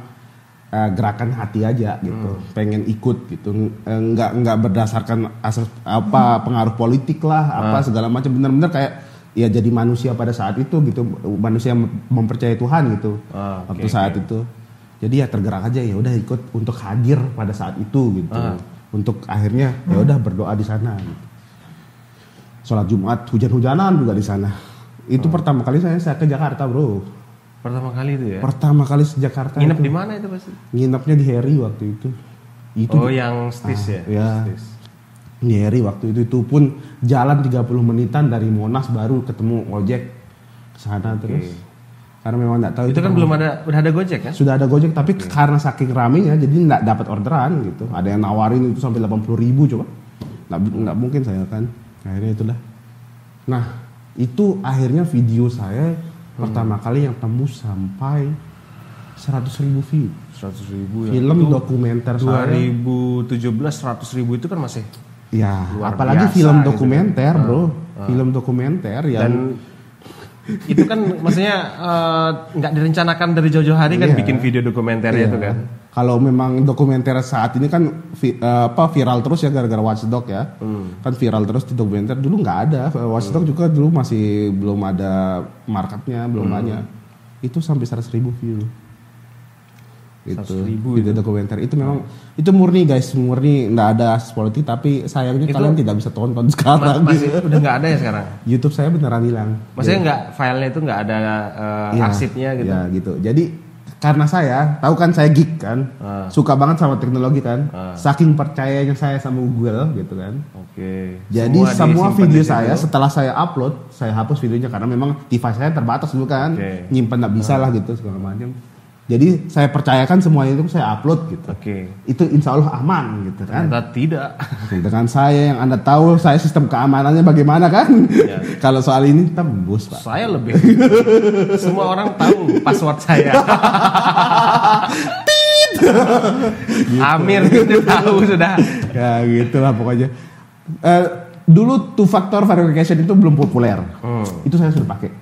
[SPEAKER 2] gerakan hati aja gitu. Pengen ikut gitu. Enggak berdasarkan pengaruh politik lah, segala macam, benar-benar kayak ya jadi manusia pada saat itu gitu, manusia mempercayai Tuhan gitu waktu saat itu. Jadi ya tergerak aja, ya udah ikut untuk hadir pada saat itu gitu, untuk akhirnya ya udah berdoa di sana. Gitu. Sholat Jumat hujan-hujanan juga di sana. Itu pertama kali saya ke Jakarta bro.
[SPEAKER 1] Pertama kali itu ya?
[SPEAKER 2] Pertama kali ke Jakarta.
[SPEAKER 1] Nginep di mana itu pasti?
[SPEAKER 2] Nginepnya di Heri waktu itu.
[SPEAKER 1] Yang Stis ya?
[SPEAKER 2] Ya. Di Heri waktu itu pun jalan 30 menitan dari Monas baru ketemu ojek ke sana terus. Karena memang enggak tahu
[SPEAKER 1] itu kan belum ada, udah ada Gojek kan?
[SPEAKER 2] Sudah ada Gojek tapi karena saking ramenya jadi enggak dapat orderan gitu. Ada yang nawarin itu sampai 80.000 coba. Enggak mungkin saya kan. Akhirnya itulah. Nah, itu akhirnya video saya pertama kali yang tembus sampai 100.000 view.
[SPEAKER 1] 100.000 ya.
[SPEAKER 2] Film dokumenter
[SPEAKER 1] 2017 100.000 itu kan masih
[SPEAKER 2] ya, apalagi film dokumenter,
[SPEAKER 1] gitu kan.
[SPEAKER 2] bro. film dokumenter yang
[SPEAKER 1] dan itu kan maksudnya nggak direncanakan dari jauh-jauh hari kan bikin video dokumenternya itu kan.
[SPEAKER 2] Kalau memang dokumenter saat ini kan viral terus ya gara-gara Watch Dogs ya. Kan viral terus di dokumenter, dulu nggak ada. Watch Dogs juga dulu masih belum ada marketnya, belum banyak. Itu sampai 100.000 view. Itu video dokumenter itu memang itu murni guys, murni nggak ada politik, tapi sayangnya itu, kalian tidak bisa tonton sekarang.
[SPEAKER 1] Masih udah nggak ada ya sekarang.
[SPEAKER 2] YouTube saya beneran hilang.
[SPEAKER 1] Maksudnya nggak filenya itu nggak ada arsipnya gitu.
[SPEAKER 2] Ya gitu. Jadi karena saya tahu kan saya geek kan, suka banget sama teknologi kan, saking percayanya saya sama Google gitu kan.
[SPEAKER 1] Oke.
[SPEAKER 2] Jadi semua video saya setelah saya upload, saya hapus videonya karena memang device saya terbatas dulu kan, nyimpan nggak bisa lah gitu segala macam. Jadi saya percayakan semuanya itu saya upload gitu. Itu insya Allah aman gitu kan.
[SPEAKER 1] Ternyata tidak.
[SPEAKER 2] Dengan saya yang Anda tahu saya sistem keamanannya bagaimana kan. Kalau soal ini tembus Pak.
[SPEAKER 1] Saya lebih. Semua orang tahu password saya.
[SPEAKER 2] Gitu.
[SPEAKER 1] Amir itu tahu sudah.
[SPEAKER 2] Ya gitulah pokoknya. Dulu two factor verification itu belum populer. Itu saya sudah pakai.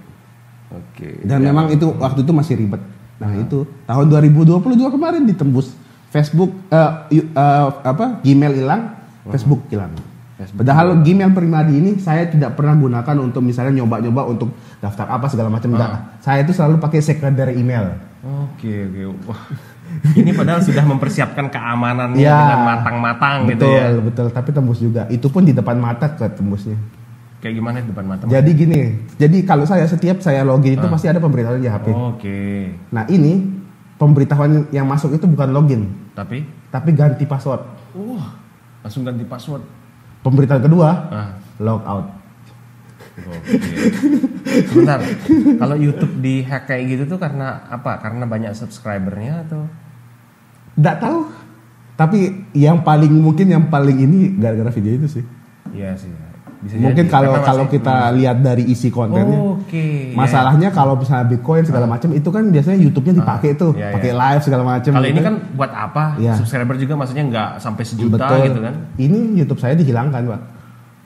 [SPEAKER 2] Dan memang itu waktu itu masih ribet. Nah itu tahun 2022 kemarin ditembus. Facebook Gmail hilang, Facebook hilang. Padahal Gmail pribadi ini saya tidak pernah gunakan untuk misalnya nyoba-nyoba untuk daftar apa segala macam enggak. Saya itu selalu pakai secondary email.
[SPEAKER 1] Oke. Wah. Ini padahal sudah mempersiapkan keamanannya dengan matang-matang gitu ya.
[SPEAKER 2] Betul, tapi tembus juga. Itu pun di depan mata ketembusnya.
[SPEAKER 1] Kayak gimana di depan mata?
[SPEAKER 2] Jadi gini, jadi kalau setiap saya login itu pasti ada pemberitahuan di HP. Nah ini pemberitahuan yang masuk itu bukan login, tapi ganti password.
[SPEAKER 1] Langsung ganti password.
[SPEAKER 2] Pemberitahuan kedua, log out.
[SPEAKER 1] Sebentar, kalau YouTube di hack kayak gitu tuh karena apa? Karena banyak subscribernya atau?
[SPEAKER 2] Nggak tahu. Tapi yang paling ini gara-gara video itu sih.
[SPEAKER 1] Iya sih. Bisa
[SPEAKER 2] mungkin kalau kita lihat dari isi kontennya, masalahnya kalau misalnya Bitcoin segala macam itu kan biasanya YouTube-nya dipakai tuh, pakai live segala macam.
[SPEAKER 1] Kalau ini kan buat apa? Subscriber juga maksudnya nggak sampai 1 juta gitu kan?
[SPEAKER 2] Ini YouTube saya dihilangkan Pak.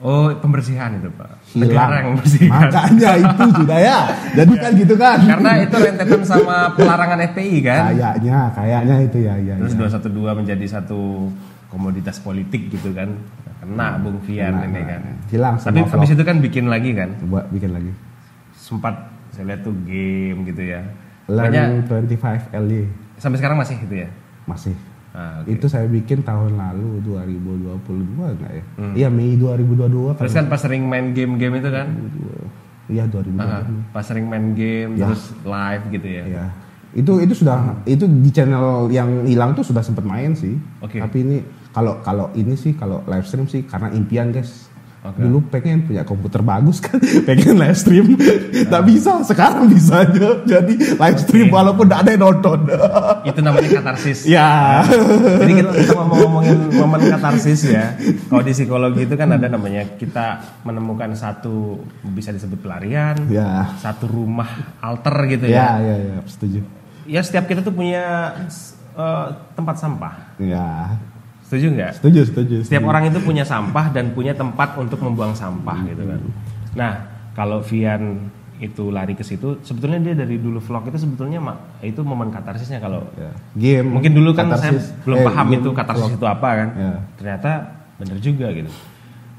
[SPEAKER 1] Oh pembersihan itu Pak.
[SPEAKER 2] Hilang.
[SPEAKER 1] Yang membersihkan.
[SPEAKER 2] Makanya itu sudah ya. Jadi kan gitu kan.
[SPEAKER 1] Karena itu rentetan sama pelarangan FPI kan?
[SPEAKER 2] Kayaknya itu ya.
[SPEAKER 1] Terus 212 menjadi satu komoditas politik gitu kan? Kena Bung Fian ini kan.
[SPEAKER 2] Hilang.
[SPEAKER 1] Tapi habis itu kan bikin lagi kan?
[SPEAKER 2] Bikin lagi.
[SPEAKER 1] Sempat saya lihat tuh game gitu ya.
[SPEAKER 2] Learn 25 LD.
[SPEAKER 1] Sampai sekarang masih gitu ya?
[SPEAKER 2] Masih. Itu saya bikin tahun lalu 2022 enggak ya? Iya Mei 2022.
[SPEAKER 1] Terus kan pas sering main game-game itu kan?
[SPEAKER 2] Iya 2022.
[SPEAKER 1] Pas sering main game terus live gitu ya?
[SPEAKER 2] Iya. Itu sudah itu di channel yang hilang tuh sudah sempat main sih. Tapi ini kalau ini sih kalau live stream sih karena impian guys. Dulu pengen punya komputer bagus kan, pengen live stream, nggak bisa. Sekarang bisa aja jadi live stream walaupun nggak ada yang nonton.
[SPEAKER 1] Itu namanya katarsis.
[SPEAKER 2] Ya.
[SPEAKER 1] Jadi kita ngomongin momen katarsis ya. Kalau di psikologi itu kan ada namanya kita menemukan satu bisa disebut pelarian, satu rumah alter gitu ya.
[SPEAKER 2] Ya, setuju.
[SPEAKER 1] Ya setiap kita tuh punya tempat sampah.
[SPEAKER 2] Ya.
[SPEAKER 1] Setuju nggak?
[SPEAKER 2] Setuju.
[SPEAKER 1] Setiap orang itu punya sampah dan punya tempat untuk membuang sampah gitu kan. Nah, kalau Vian itu lari ke situ, sebetulnya dia dari dulu vlog itu sebetulnya itu momen katarsisnya kalau
[SPEAKER 2] game.
[SPEAKER 1] Mungkin dulu kan saya belum paham itu katarsis
[SPEAKER 2] vlog.
[SPEAKER 1] itu apa kan. Ternyata bener juga gitu.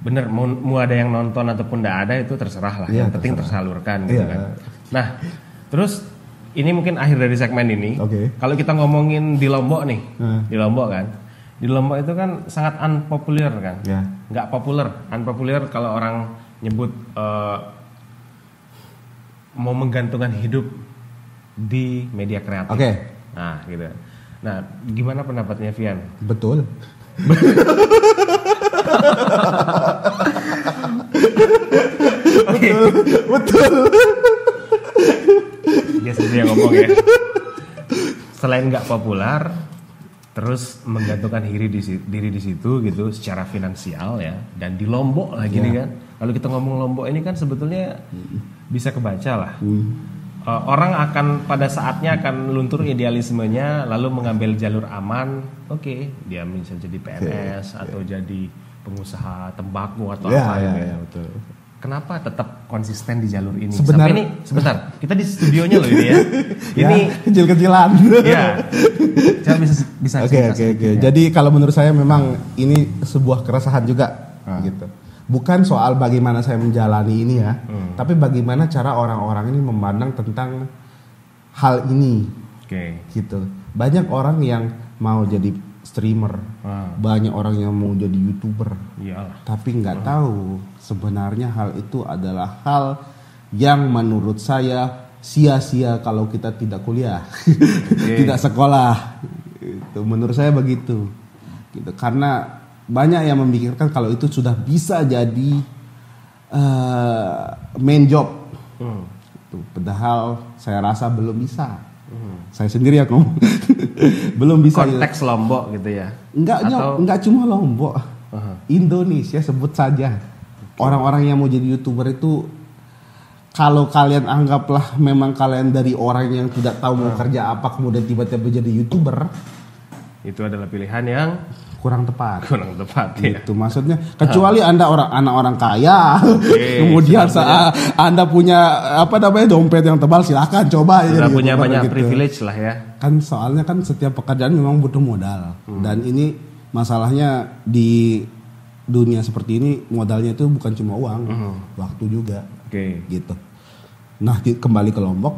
[SPEAKER 1] Bener, mau ada yang nonton ataupun tidak ada itu terserah lah. Yang penting tersalurkan gitu kan. Nah, terus ini mungkin akhir dari segmen ini. Kalau kita ngomongin di Lombok nih, di Lombok kan. Di Lombok itu kan sangat unpopular kan, nggak populer, unpopular kalau orang nyebut mau menggantungkan hidup di media kreatif. Nah gitu. Nah gimana pendapatnya Vian?
[SPEAKER 2] Betul. Betul.
[SPEAKER 1] Dia sendiri yang ngomong ya. Selain nggak populer, terus menggantungkan diri di situ gitu secara finansial ya, dan di Lombok lagi nih kan. Kalau kita ngomong Lombok ini kan sebetulnya bisa kebaca lah. Orang akan pada saatnya akan luntur idealismenya lalu mengambil jalur aman. Dia bisa jadi PNS atau jadi pengusaha tembakau atau apa gitu.
[SPEAKER 2] Betul.
[SPEAKER 1] kenapa tetap konsisten di jalur ini?
[SPEAKER 2] Sebenarnya
[SPEAKER 1] Sampai ini sebentar, kita di studionya loh ini ya. Ini
[SPEAKER 2] kecil-kecilan.
[SPEAKER 1] Ya. Coba bisa
[SPEAKER 2] Oke. Jadi kalau menurut saya memang ini sebuah keresahan juga gitu. Bukan soal bagaimana saya menjalani ini ya, tapi bagaimana cara orang-orang ini memandang tentang hal ini. Gitu. Banyak orang yang mau jadi streamer, banyak orang yang mau jadi YouTuber. Iyalah. Tapi nggak tahu sebenarnya hal itu adalah hal yang menurut saya sia-sia kalau kita tidak kuliah, tidak sekolah. Itu menurut saya begitu. Gitu. Karena banyak yang memikirkan kalau itu sudah bisa jadi main job. Padahal saya rasa belum bisa. Saya sendiri ya ngomong. Belum bisa.
[SPEAKER 1] Konteks Lombok gitu ya?
[SPEAKER 2] Enggak cuma Lombok. Indonesia sebut saja. Orang-orang yang mau jadi YouTuber itu, kalau kalian anggaplah memang kalian dari orang yang tidak tahu mau kerja apa kemudian tiba-tiba jadi YouTuber,
[SPEAKER 1] itu adalah pilihan yang
[SPEAKER 2] kurang tepat.
[SPEAKER 1] Gitu.
[SPEAKER 2] Maksudnya kecuali Anda anak orang kaya, kemudian Anda punya dompet yang tebal, silakan coba.
[SPEAKER 1] Sudah punya banyak gitu. Privilege lah ya.
[SPEAKER 2] Kan soalnya kan setiap pekerjaan memang butuh modal. Dan ini masalahnya di dunia seperti ini, modalnya itu bukan cuma uang, waktu juga. Gitu. Nah, kembali ke Lombok.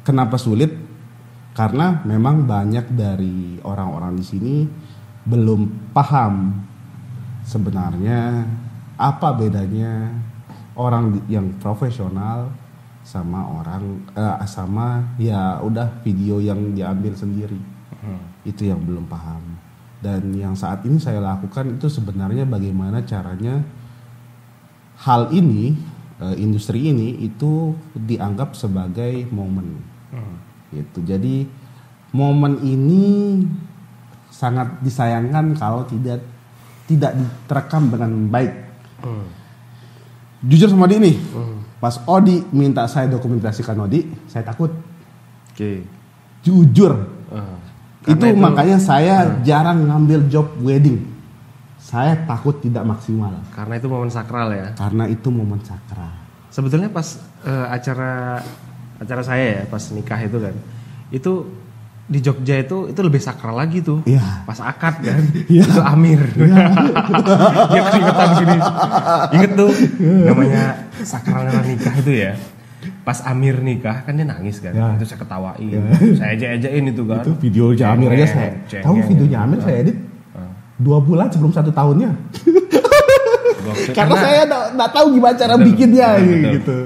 [SPEAKER 2] Kenapa sulit? Karena memang banyak dari orang-orang di sini belum paham sebenarnya apa bedanya orang yang profesional sama orang sama ya udah video yang diambil sendiri. Itu yang belum paham. Dan yang saat ini saya lakukan itu sebenarnya bagaimana caranya hal ini, industri ini itu dianggap sebagai momen. Gitu. Jadi momen ini sangat disayangkan kalau tidak diterekam dengan baik. Jujur sama Odi nih, pas Odi minta saya dokumentasikan Odi, saya takut. Jujur. Itu makanya saya jarang ngambil job wedding. Saya takut tidak maksimal.
[SPEAKER 1] Karena itu momen sakral ya.
[SPEAKER 2] Karena itu momen sakral.
[SPEAKER 1] Sebetulnya pas acara saya ya, pas nikah itu kan, itu di Jogja itu lebih sakral lagi tuh. Pas akad kan, itu Amir. Dia keringetan gini. Inget tuh namanya sakralnya nikah itu ya. Pas Amir nikah kan dia nangis kan, itu saya ketawain, saya aja-ajain itu kan.
[SPEAKER 2] Itu video Amir aja saya. Tahu videonya Amir saya edit 2 bulan sebelum 1 tahunnya. Karena saya nggak tahu gimana cara bikinnya gitu.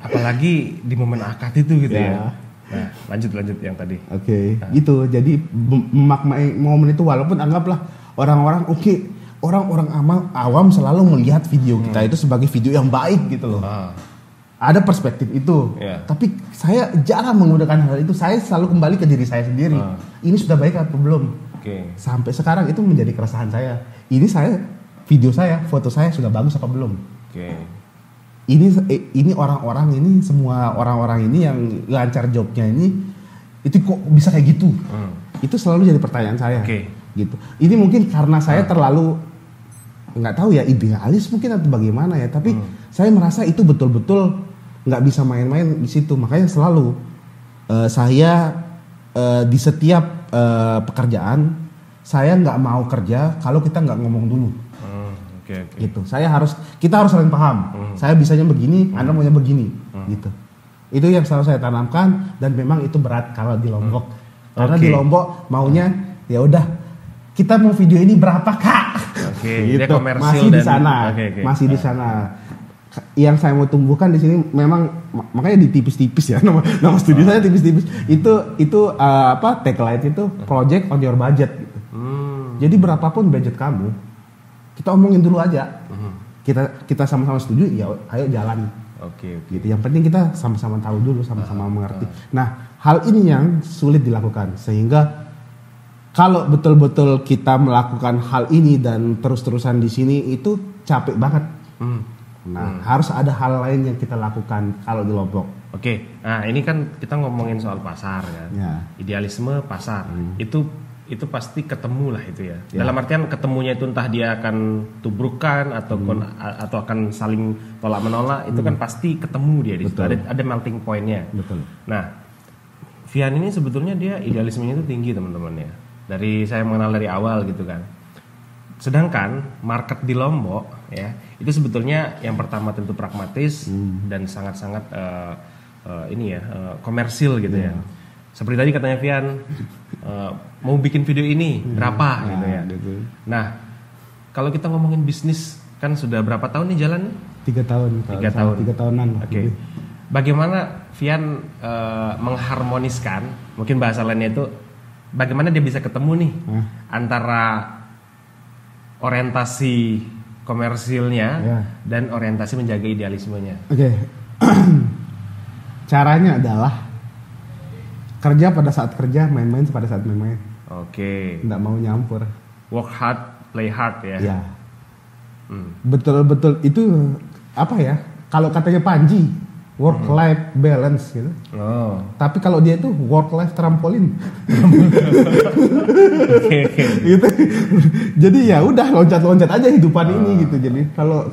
[SPEAKER 1] Apalagi di momen akad itu gitu ya. Nah, lanjut yang tadi.
[SPEAKER 2] Gitu. Jadi memaknai momen itu, walaupun anggaplah orang-orang orang-orang awam selalu melihat video kita itu sebagai video yang baik gitu loh. Ada perspektif itu. Tapi saya jarang menggunakan hal itu. Saya selalu kembali ke diri saya sendiri. Ini sudah baik atau belum? Sampai sekarang itu menjadi keresahan saya. Video saya, foto saya sudah bagus apa belum? Ini orang-orang ini, semua orang-orang ini yang lancar jobnya ini, itu kok bisa kayak gitu? Itu selalu jadi pertanyaan saya. Gitu. Ini mungkin karena saya terlalu nggak tahu ya, idealis mungkin atau bagaimana ya. Tapi saya merasa itu betul-betul nggak bisa main-main di situ. Makanya selalu saya di setiap pekerjaan saya nggak mau kerja kalau kita nggak ngomong dulu. Gitu. Kita harus saling paham. Saya bisanya begini, Anda maunya begini, gitu. Itu yang selalu saya tanamkan, dan memang itu berat kalau di Lombok. Karena di Lombok maunya ya udah, kita mau video ini berapa Kak? Gitu. Masih di sana. Masih di sana. Yang saya mau tumbuhkan di sini memang makanya di tipis-tipis ya, nama studi saya tipis-tipis. Itu tagline itu project on your budget. Jadi berapapun budget kamu, kita omongin dulu aja. Kita sama-sama setuju, ya ayo jalan. Gitu. Yang penting kita sama-sama tahu dulu, sama-sama mengerti. Nah, hal ini yang sulit dilakukan, sehingga kalau betul-betul kita melakukan hal ini dan terus-terusan di sini itu capek banget. Nah, harus ada hal lain yang kita lakukan kalau di Lombok.
[SPEAKER 1] Nah ini kan kita ngomongin soal pasar kan. Idealisme pasar. itu pasti ketemu lah itu ya. Dalam artian ketemunya itu entah dia akan tubrukan atau akan saling tolak menolak, itu kan pasti ketemu dia di situ. Ada melting pointnya.
[SPEAKER 2] Betul.
[SPEAKER 1] Nah, Vian ini sebetulnya dia idealismenya itu tinggi teman-teman ya. Dari saya mengenal dari awal gitu kan. Sedangkan market di Lombok ya itu sebetulnya yang pertama tentu pragmatis dan sangat-sangat komersil gitu ya. Seperti tadi katanya Vian, mau bikin video ini berapa gitu ya.
[SPEAKER 2] Gitu.
[SPEAKER 1] Nah, kalau kita ngomongin bisnis kan sudah berapa tahun nih jalan?
[SPEAKER 2] 3 tahun.
[SPEAKER 1] 3 tahun.
[SPEAKER 2] 3 tahunan.
[SPEAKER 1] Oke. Bagaimana Vian mengharmoniskan, mungkin bahasa lainnya itu, bagaimana dia bisa ketemu nih antara orientasi komersilnya dan orientasi menjaga idealismenya.
[SPEAKER 2] Oke. Caranya adalah kerja pada saat kerja, main-main pada saat main-main.
[SPEAKER 1] Oke.
[SPEAKER 2] Nggak mau nyampur.
[SPEAKER 1] Work hard, play hard ya.
[SPEAKER 2] Ya. Betul-betul itu apa ya? Kalau katanya Panji, work life balance gitu.
[SPEAKER 1] Oh.
[SPEAKER 2] Tapi kalau dia itu work life trampolin.
[SPEAKER 1] Oke.
[SPEAKER 2] Gitu. Jadi ya udah loncat-loncat aja hidupan ini gitu. Jadi kalau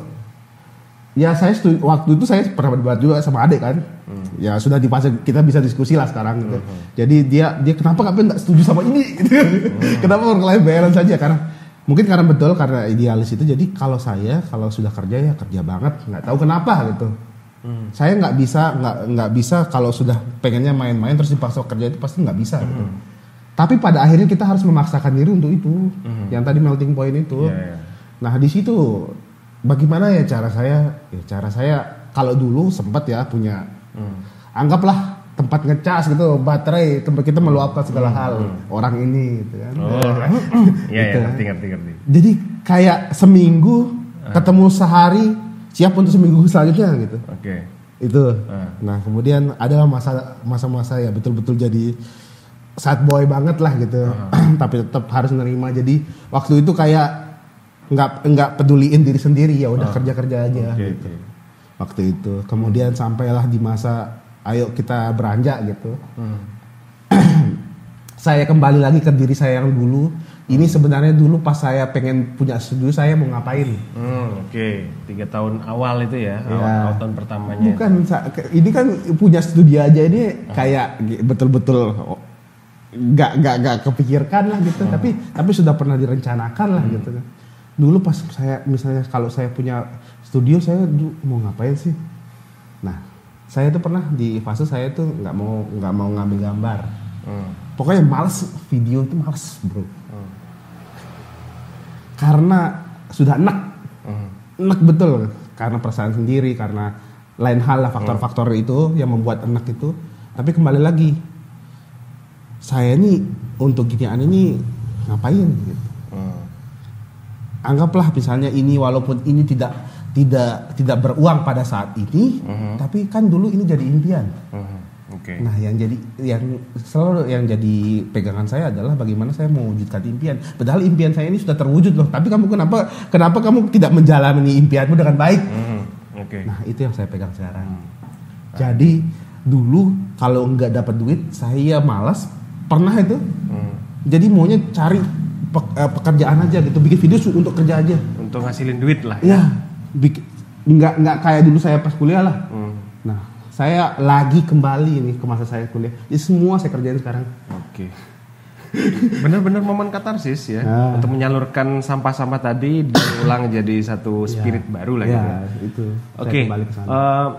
[SPEAKER 2] ya saya waktu itu saya pernah berdebat juga sama adik kan. Ya sudah di fase kita bisa diskusi lah sekarang gitu. Jadi dia kenapa nggak setuju sama ini gitu. Kenapa work life balance saja, karena mungkin karena betul karena idealis itu. Jadi kalau sudah kerja ya kerja banget, nggak tahu kenapa gitu. Saya nggak bisa kalau sudah pengennya main-main terus dipaksa kerja itu pasti nggak bisa gitu. Tapi pada akhirnya kita harus memaksakan diri untuk itu. Yang tadi melting point itu. Nah, di situ bagaimana ya cara saya? Ya cara saya kalau dulu sempat ya punya anggaplah tempat ngecas gitu, baterai, tempat kita meluapkan segala hal orang ini gitu kan.
[SPEAKER 1] Iya, ngerti.
[SPEAKER 2] Jadi kayak seminggu ketemu sehari, siap untuk seminggu selanjutnya gitu.
[SPEAKER 1] Oke.
[SPEAKER 2] Itu. Nah, kemudian adalah masa-masa ya betul-betul jadi sad boy banget lah gitu. Tapi tetap harus menerima. Jadi waktu itu kayak nggak peduliin diri sendiri, ya udah kerja-kerja aja gitu. Waktu itu. Kemudian sampailah di masa ayo kita beranjak gitu. Saya kembali lagi ke diri saya yang dulu. Ini sebenarnya dulu pas saya pengen punya studio, saya mau ngapain?
[SPEAKER 1] Oke. 3 tahun awal itu ya, awal tahun pertamanya.
[SPEAKER 2] Bukan, ini kan punya studio aja ini kayak betul-betul nggak kepikirkan lah gitu. Tapi sudah pernah direncanakan lah gitu kan. Dulu pas saya misalnya kalau saya punya studio, saya mau ngapain sih? Nah, saya tuh pernah di fase saya tuh nggak mau ngambil gambar. Pokoknya males, video itu males bro. Karena sudah enak betul. Karena perasaan sendiri, karena lain hal lah faktor-faktor itu yang membuat enak itu. Tapi kembali lagi, saya nih untuk ginian ini ngapain gitu. Anggaplah misalnya ini walaupun ini tidak beruang pada saat ini, tapi kan dulu ini jadi impian. Nah, yang selalu jadi pegangan saya adalah bagaimana saya mewujudkan impian. Padahal impian saya ini sudah terwujud loh. Tapi kamu kenapa kamu tidak menjalani impianmu dengan baik? Nah, itu yang saya pegang sekarang. Jadi dulu kalau nggak dapat duit, saya malas. Pernah itu. Jadi maunya cari pekerjaan aja gitu, bikin video untuk kerja aja.
[SPEAKER 1] Untuk ngasilin duit lah.
[SPEAKER 2] Ya, nggak kayak dulu saya pas kuliah lah. Nah, saya lagi kembali nih ke masa saya kuliah. Jadi semua saya kerjain sekarang.
[SPEAKER 1] Oke. Benar-benar momen katarsis ya, untuk menyalurkan sampah-sampah tadi diulang jadi satu spirit baru lah gitu.
[SPEAKER 2] Itu.
[SPEAKER 1] Oke.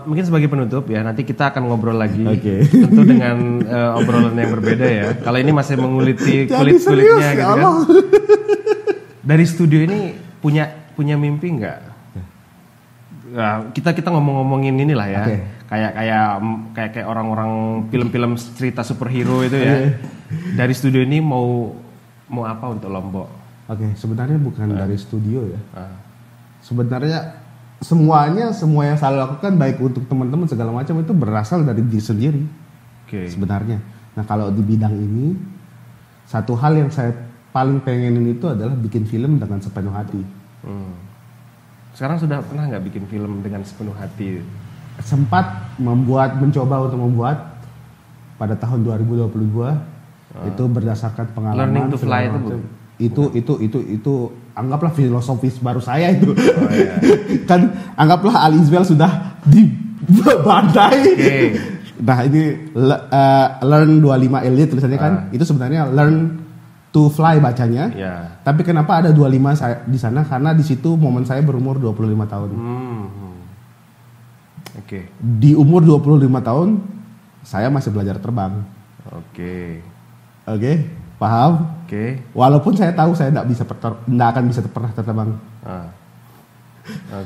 [SPEAKER 1] Mungkin sebagai penutup ya, nanti kita akan ngobrol lagi. Tentu dengan obrolan yang berbeda ya. Kalau ini masih menguliti kulit-kulitnya gitu kan. Dari studio ini punya mimpi nggak? Nah, kita ngomongin inilah ya. Kayak orang-orang film-film cerita superhero itu ya. Dari studio ini mau apa untuk Lombok?
[SPEAKER 2] Sebenarnya bukan dari studio ya. Sebenarnya semua yang saya lakukan baik untuk teman-teman segala macam itu berasal dari diri sendiri. Sebenarnya. Nah, kalau di bidang ini satu hal yang saya paling pengenin itu adalah bikin film dengan sepenuh hati.
[SPEAKER 1] Sekarang sudah pernah nggak bikin film dengan sepenuh hati?
[SPEAKER 2] Sempat mencoba untuk membuat pada tahun 2022. Itu berdasarkan pengalaman.
[SPEAKER 1] Learning to fly
[SPEAKER 2] itu anggaplah filosofis baru saya itu.
[SPEAKER 1] Oh, iya.
[SPEAKER 2] Kan anggaplah Al Isbel sudah di badai.
[SPEAKER 1] Okay.
[SPEAKER 2] Nah ini learn 25 elite tulisannya kan, itu sebenarnya learn to fly bacanya.
[SPEAKER 1] Yeah.
[SPEAKER 2] Tapi kenapa ada 25 di sana? Karena di situ momen saya berumur 25 tahun.
[SPEAKER 1] Oke.
[SPEAKER 2] Di umur 25 tahun saya masih belajar terbang.
[SPEAKER 1] Oke,
[SPEAKER 2] paham?
[SPEAKER 1] Oke.
[SPEAKER 2] Walaupun saya tahu saya tidak akan bisa pernah terbang.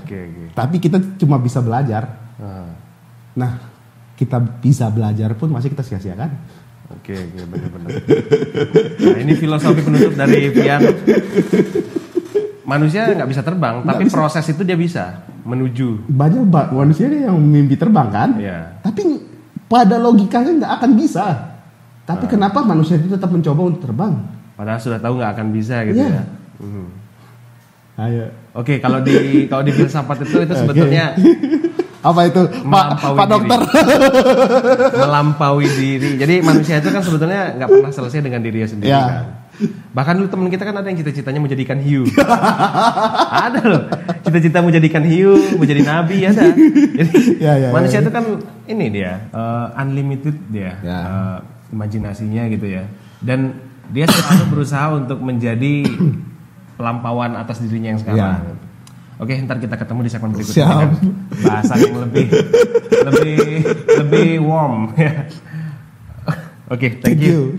[SPEAKER 1] Oke.
[SPEAKER 2] Tapi kita cuma bisa belajar. Nah, kita bisa belajar pun masih kita sia-siakan.
[SPEAKER 1] Oke, benar-benar. Nah, ini filosofi penutup dari Pian. Manusia nggak bisa terbang, tapi bisa. Proses itu dia bisa menuju.
[SPEAKER 2] Banyak manusia yang mimpi terbang kan?
[SPEAKER 1] Iya.
[SPEAKER 2] Tapi pada logikanya nggak akan bisa. Tapi kenapa manusia itu tetap mencoba untuk terbang?
[SPEAKER 1] Padahal sudah tahu nggak akan bisa gitu ya.
[SPEAKER 2] Ayo.
[SPEAKER 1] Oke, kalau di filsafat itu sebetulnya
[SPEAKER 2] apa itu? Pak dokter.
[SPEAKER 1] Melampaui diri. Jadi manusia itu kan sebetulnya nggak pernah selesai dengan dirinya sendiri kan. Bahkan dulu teman kita kan ada yang cita-citanya mau jadikan hiu. Ada loh. Cita-cita mau jadikan hiu, mau jadi nabi ada. Jadi manusia itu kan ini dia unlimited dia imajinasinya gitu ya. Dan dia selalu berusaha untuk menjadi pelampauan atas dirinya yang sekarang. Oke, ntar kita ketemu di segmen berikutnya kan. Bahasan yang lebih warm. Oke, thank you.